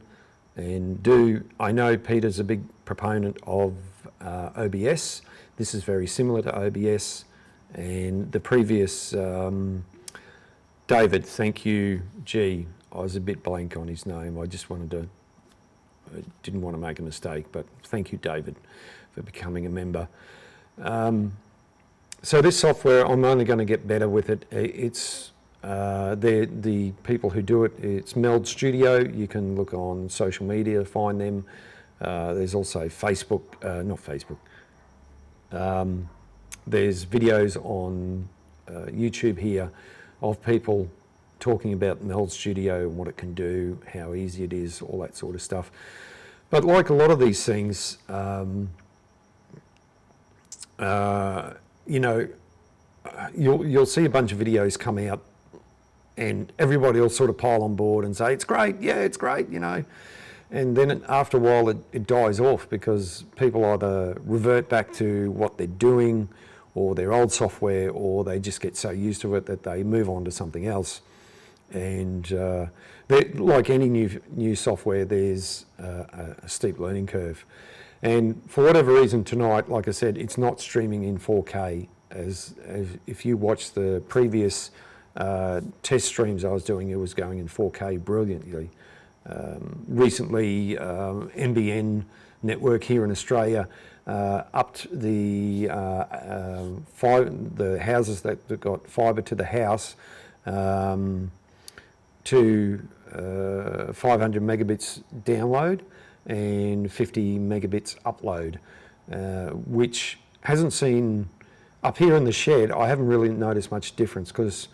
and do. I know Peter's a big proponent of OBS. This is very similar to OBS. And the previous, David, thank you, G. I was a bit blank on his name. I didn't want to make a mistake, but thank you, David, for becoming a member. So this software, I'm only going to get better with it. It's the people who do it. It's Meld Studio. You can look on social media to find them. There's also Facebook, not Facebook. There's videos on YouTube here of people talking about Meld Studio and what it can do, how easy it is, all that sort of stuff. But like a lot of these things, you know, you'll see a bunch of videos come out and everybody will sort of pile on board and say, it's great, yeah, it's great, you know. And then after a while it dies off because people either revert back to what they're doing or their old software, or they just get so used to it that they move on to something else. And like any new software, there's a steep learning curve. And for whatever reason tonight, like I said, it's not streaming in 4K. As if you watch the previous test streams I was doing, it was going in 4K brilliantly. Recently, NBN network here in Australia upped the houses that got fibre to the house to 500 megabits download and 50 megabits upload, which hasn't seen, up here in the shed, I haven't really noticed much difference because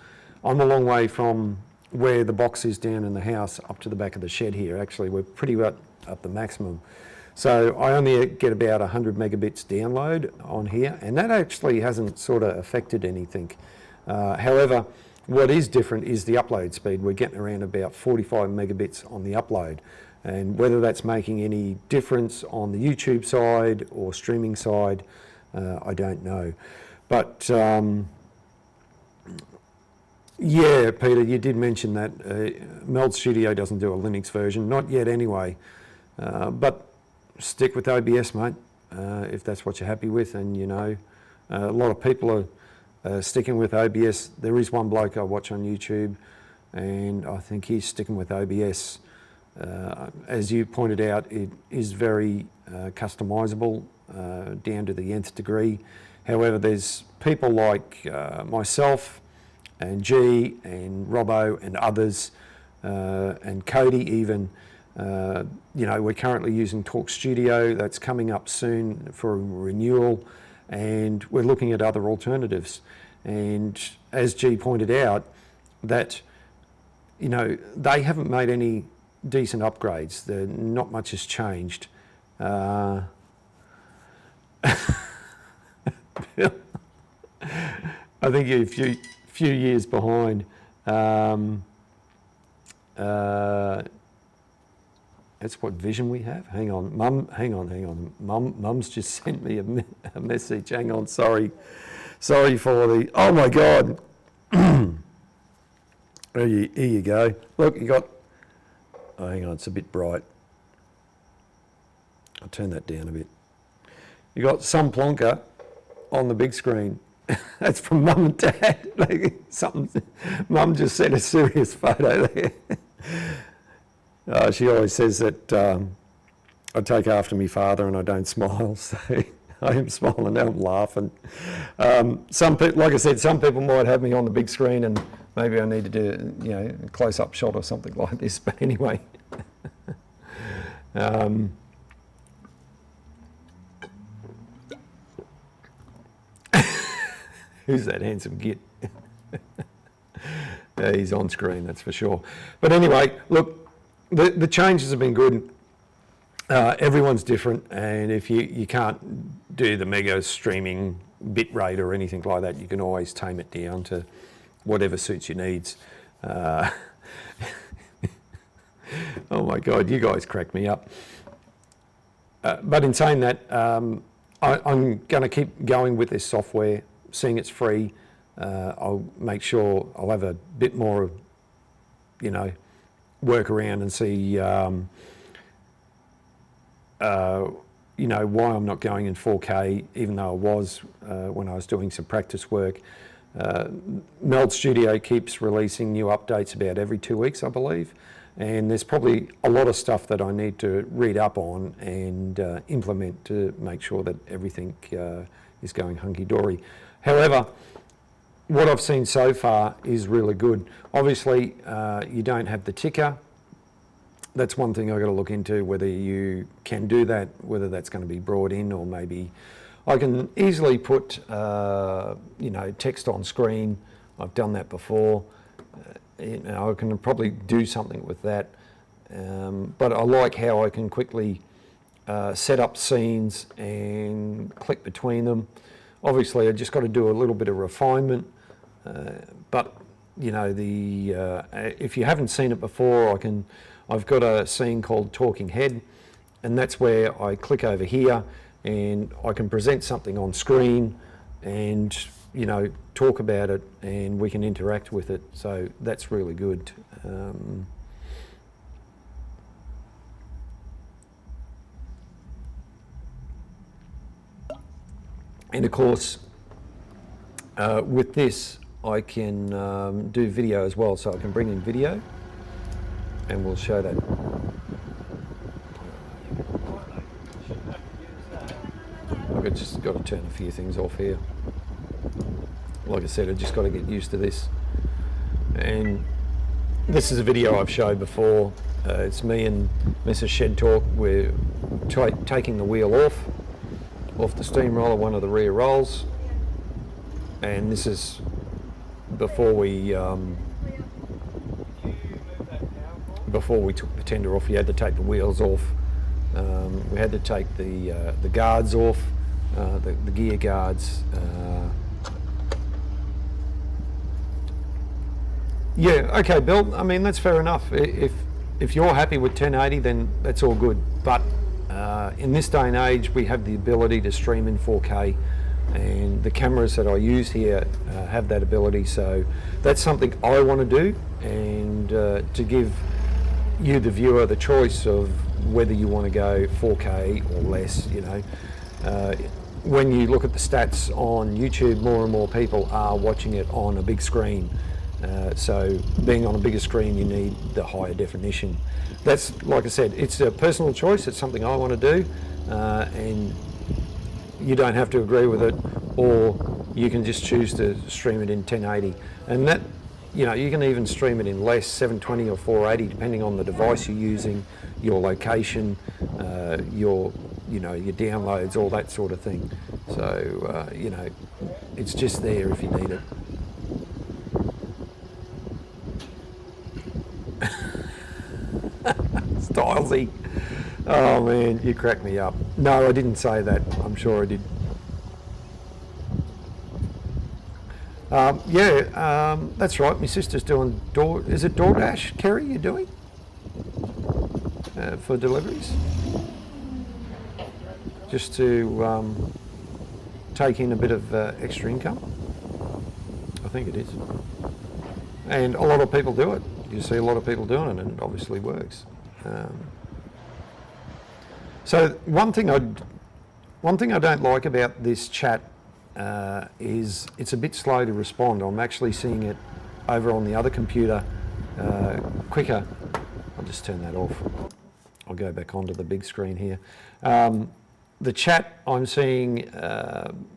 I'm a long way from where the box is down in the house up to the back of the shed here. Actually, we're pretty much up the maximum. So I only get about 100 megabits download on here, and that actually hasn't sort of affected anything. However, what is different is the upload speed. We're getting around about 45 megabits on the upload, and whether that's making any difference on the YouTube side or streaming side, I don't know. But yeah, Peter, you did mention that Meld Studio doesn't do a Linux version, not yet anyway. But stick with OBS, mate, if that's what you're happy with. And you know, a lot of people are sticking with OBS. There is one bloke I watch on YouTube, and I think he's sticking with OBS. As you pointed out, it is very customizable down to the nth degree. However, there's people like myself and G and Robbo and others, and Cody even. You know, we're currently using Talk Studio. That's coming up soon for renewal, and we're looking at other alternatives. And as G pointed out, that, you know, they haven't made any decent upgrades. Not much has changed. I think you're a few years behind. That's what vision we have. Hang on, Mum. Hang on. Mum's just sent me a message. Hang on. Sorry for the. Oh my God. Here you go. Look, you got. Oh, hang on. It's a bit bright. I'll turn that down a bit. You got some plonker on the big screen. That's from Mum and Dad. Mum just sent a serious photo there. She always says that I take after me father and I don't smile, so I am smiling now, I'm laughing. Some people, like I said, some people might have me on the big screen and maybe I need to do, you know, a close-up shot or something like this, but anyway. Who's that handsome git? He's on screen, that's for sure. But anyway, look, the changes have been good. Everyone's different, and if you can't do the mega streaming bit rate or anything like that, you can always tame it down to whatever suits your needs. Oh my God, you guys crack me up. But in saying that, I'm going to keep going with this software, seeing it's free. I'll make sure I'll have a bit more, you know, work around and see, you know, why I'm not going in 4K, even though I was when I was doing some practice work. Meld Studio keeps releasing new updates about every 2 weeks, I believe. And there's probably a lot of stuff that I need to read up on and implement to make sure that everything is going hunky-dory. However, what I've seen so far is really good. Obviously, you don't have the ticker. That's one thing I've got to look into, whether you can do that, whether that's going to be brought in, or maybe I can easily put, you know, text on screen. I've done that before. You know, I can probably do something with that. But I like how I can quickly set up scenes and click between them. Obviously, I just got to do a little bit of refinement, but you know, if you haven't seen it before, I've got a scene called Talking Head, and that's where I click over here and I can present something on screen and, you know, talk about it, and we can interact with it. So that's really good. And of course, with this, I can do video as well, so I can bring in video, and we'll show that. I've just got to turn a few things off here. Like I said, I just got to get used to this. And this is a video I've showed before. It's me and Mrs. Shed Talk. We're taking the wheel off the steamroller, one of the rear rolls. And this is before we took the tender off. You had to take the wheels off. We had to take the guards off, the gear guards. Yeah, okay, Bill. I mean, that's fair enough. If you're happy with 1080, then that's all good. But in this day and age, we have the ability to stream in 4K, and the cameras that I use here have that ability. So that's something I want to do, and to give you, the viewer, the choice of whether you want to go 4K or less. You know, when you look at the stats on YouTube, more and more people are watching it on a big screen. So being on a bigger screen, you need the higher definition. That's, like I said, it's a personal choice. It's something I want to do, and you don't have to agree with it, or you can just choose to stream it in 1080. And that, you know, you can even stream it in less, 720 or 480, depending on the device you're using, your location, your downloads, all that sort of thing. So, you know, it's just there if you need it. Stylesy. Oh man, you crack me up. No, I didn't say that. I'm sure I did. That's right. My sister's doing is it DoorDash, Kerry, you're doing? For deliveries? Just to take in a bit of extra income? I think it is. And a lot of people do it. You see a lot of people doing it, and it obviously works. So one thing I don't like about this chat is it's a bit slow to respond. I'm actually seeing it over on the other computer quicker. I'll just turn that off. I'll go back onto the big screen here. The chat I'm seeing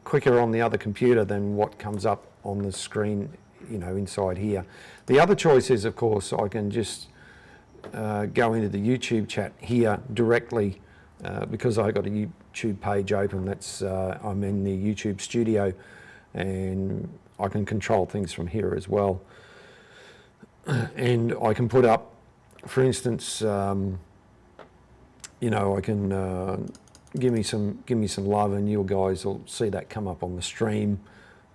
quicker on the other computer than what comes up on the screen, you know, inside here. The other choice is, of course, I can just go into the YouTube chat here directly because I got a YouTube page open. That's I'm in the YouTube studio, and I can control things from here as well. And I can put up, for instance, you know, I can give me some love, and you guys will see that come up on the stream.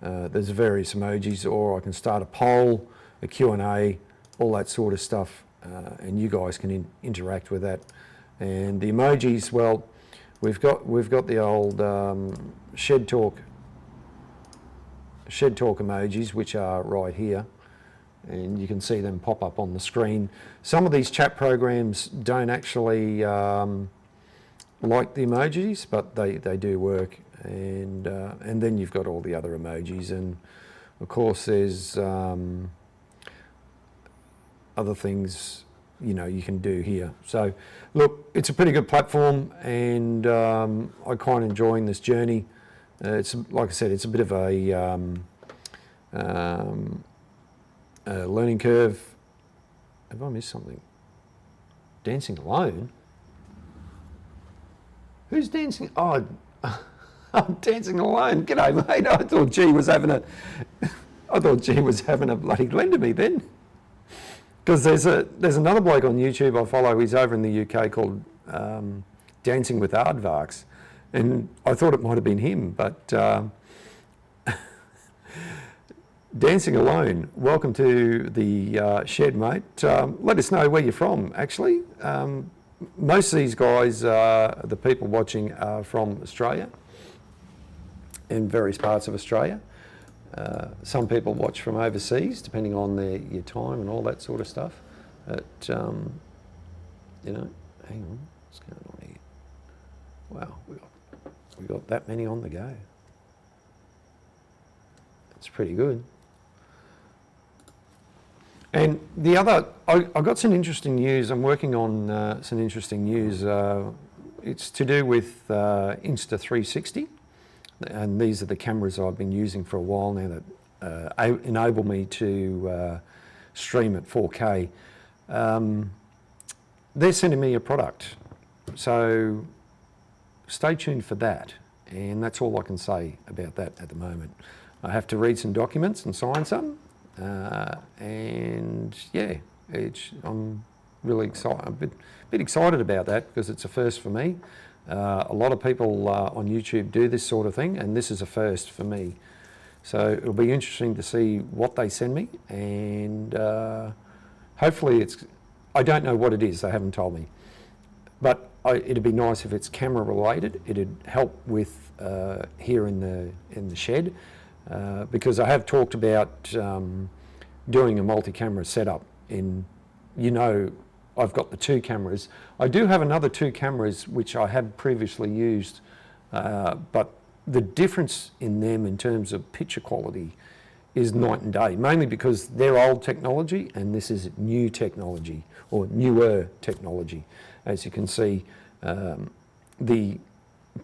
There's various emojis, or I can start a poll, a Q&A, all that sort of stuff, and you guys can interact with that. And the emojis, well, we've got the old Shed Talk emojis, which are right here, and you can see them pop up on the screen. Some of these chat programs don't actually like the emojis, but they do work. And then you've got all the other emojis, and of course there's other things, you know, you can do here. So look, it's a pretty good platform, and I'm quite enjoying this journey. It's, like I said, it's a bit of a learning curve. Have I missed something? Dancing alone? Who's dancing? Oh, I'm dancing alone. G'day, mate. I thought G was having a bloody glen to me then. Because there's another bloke on YouTube I follow. He's over in the UK called Dancing with Aardvarks, and I thought it might have been him, but Dancing Alone, welcome to the shed, mate. Let us know where you're from, actually. Most of these guys, the people watching, are from Australia, in various parts of Australia. Some people watch from overseas, depending on your time and all that sort of stuff. But, you know, hang on, what's going on here? Wow, we got that many on the go. That's pretty good. And the other, I got some interesting news. I'm working on some interesting news. It's to do with Insta360. And these are the cameras I've been using for a while now that enable me to stream at 4K. They're sending me a product. So stay tuned for that. And that's all I can say about that at the moment. I have to read some documents and sign some. And yeah, I'm really excited. I'm a bit excited about that because it's a first for me. A lot of people on YouTube do this sort of thing, and this is a first for me. So it'll be interesting to see what they send me, and hopefully I don't know what it is, they haven't told me. But it'd be nice if it's camera related. It'd help with here in the shed, because I have talked about doing a multi-camera setup I've got the 2 cameras. I do have another 2 cameras which I have previously used, but the difference in them in terms of picture quality is night and day, mainly because they're old technology and this is new technology, or newer technology. As you can see, the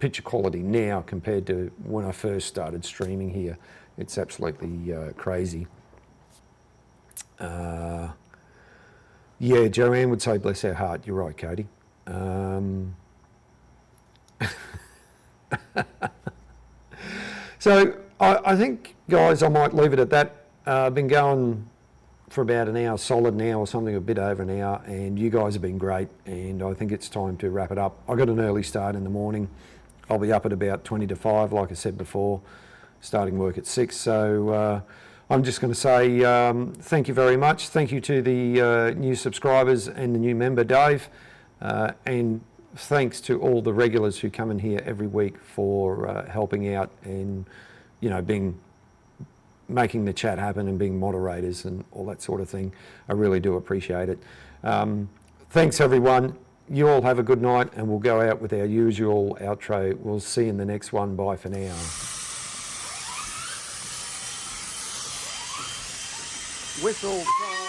picture quality now compared to when I first started streaming here, it's absolutely crazy. Yeah, Joanne would say, bless her heart. You're right, Cody. So I think, guys, I might leave it at that. I've been going for about an hour, solid an hour or something, a bit over an hour, and you guys have been great, and I think it's time to wrap it up. I got an early start in the morning. I'll be up at about 20 to 5, like I said before, starting work at 6. So I'm just going to say thank you very much. Thank you to the new subscribers and the new member, Dave. And thanks to all the regulars who come in here every week for helping out and, making the chat happen and being moderators and all that sort of thing. I really do appreciate it. Thanks, everyone. You all have a good night, and we'll go out with our usual outro. We'll see you in the next one. Bye for now. Whistle time.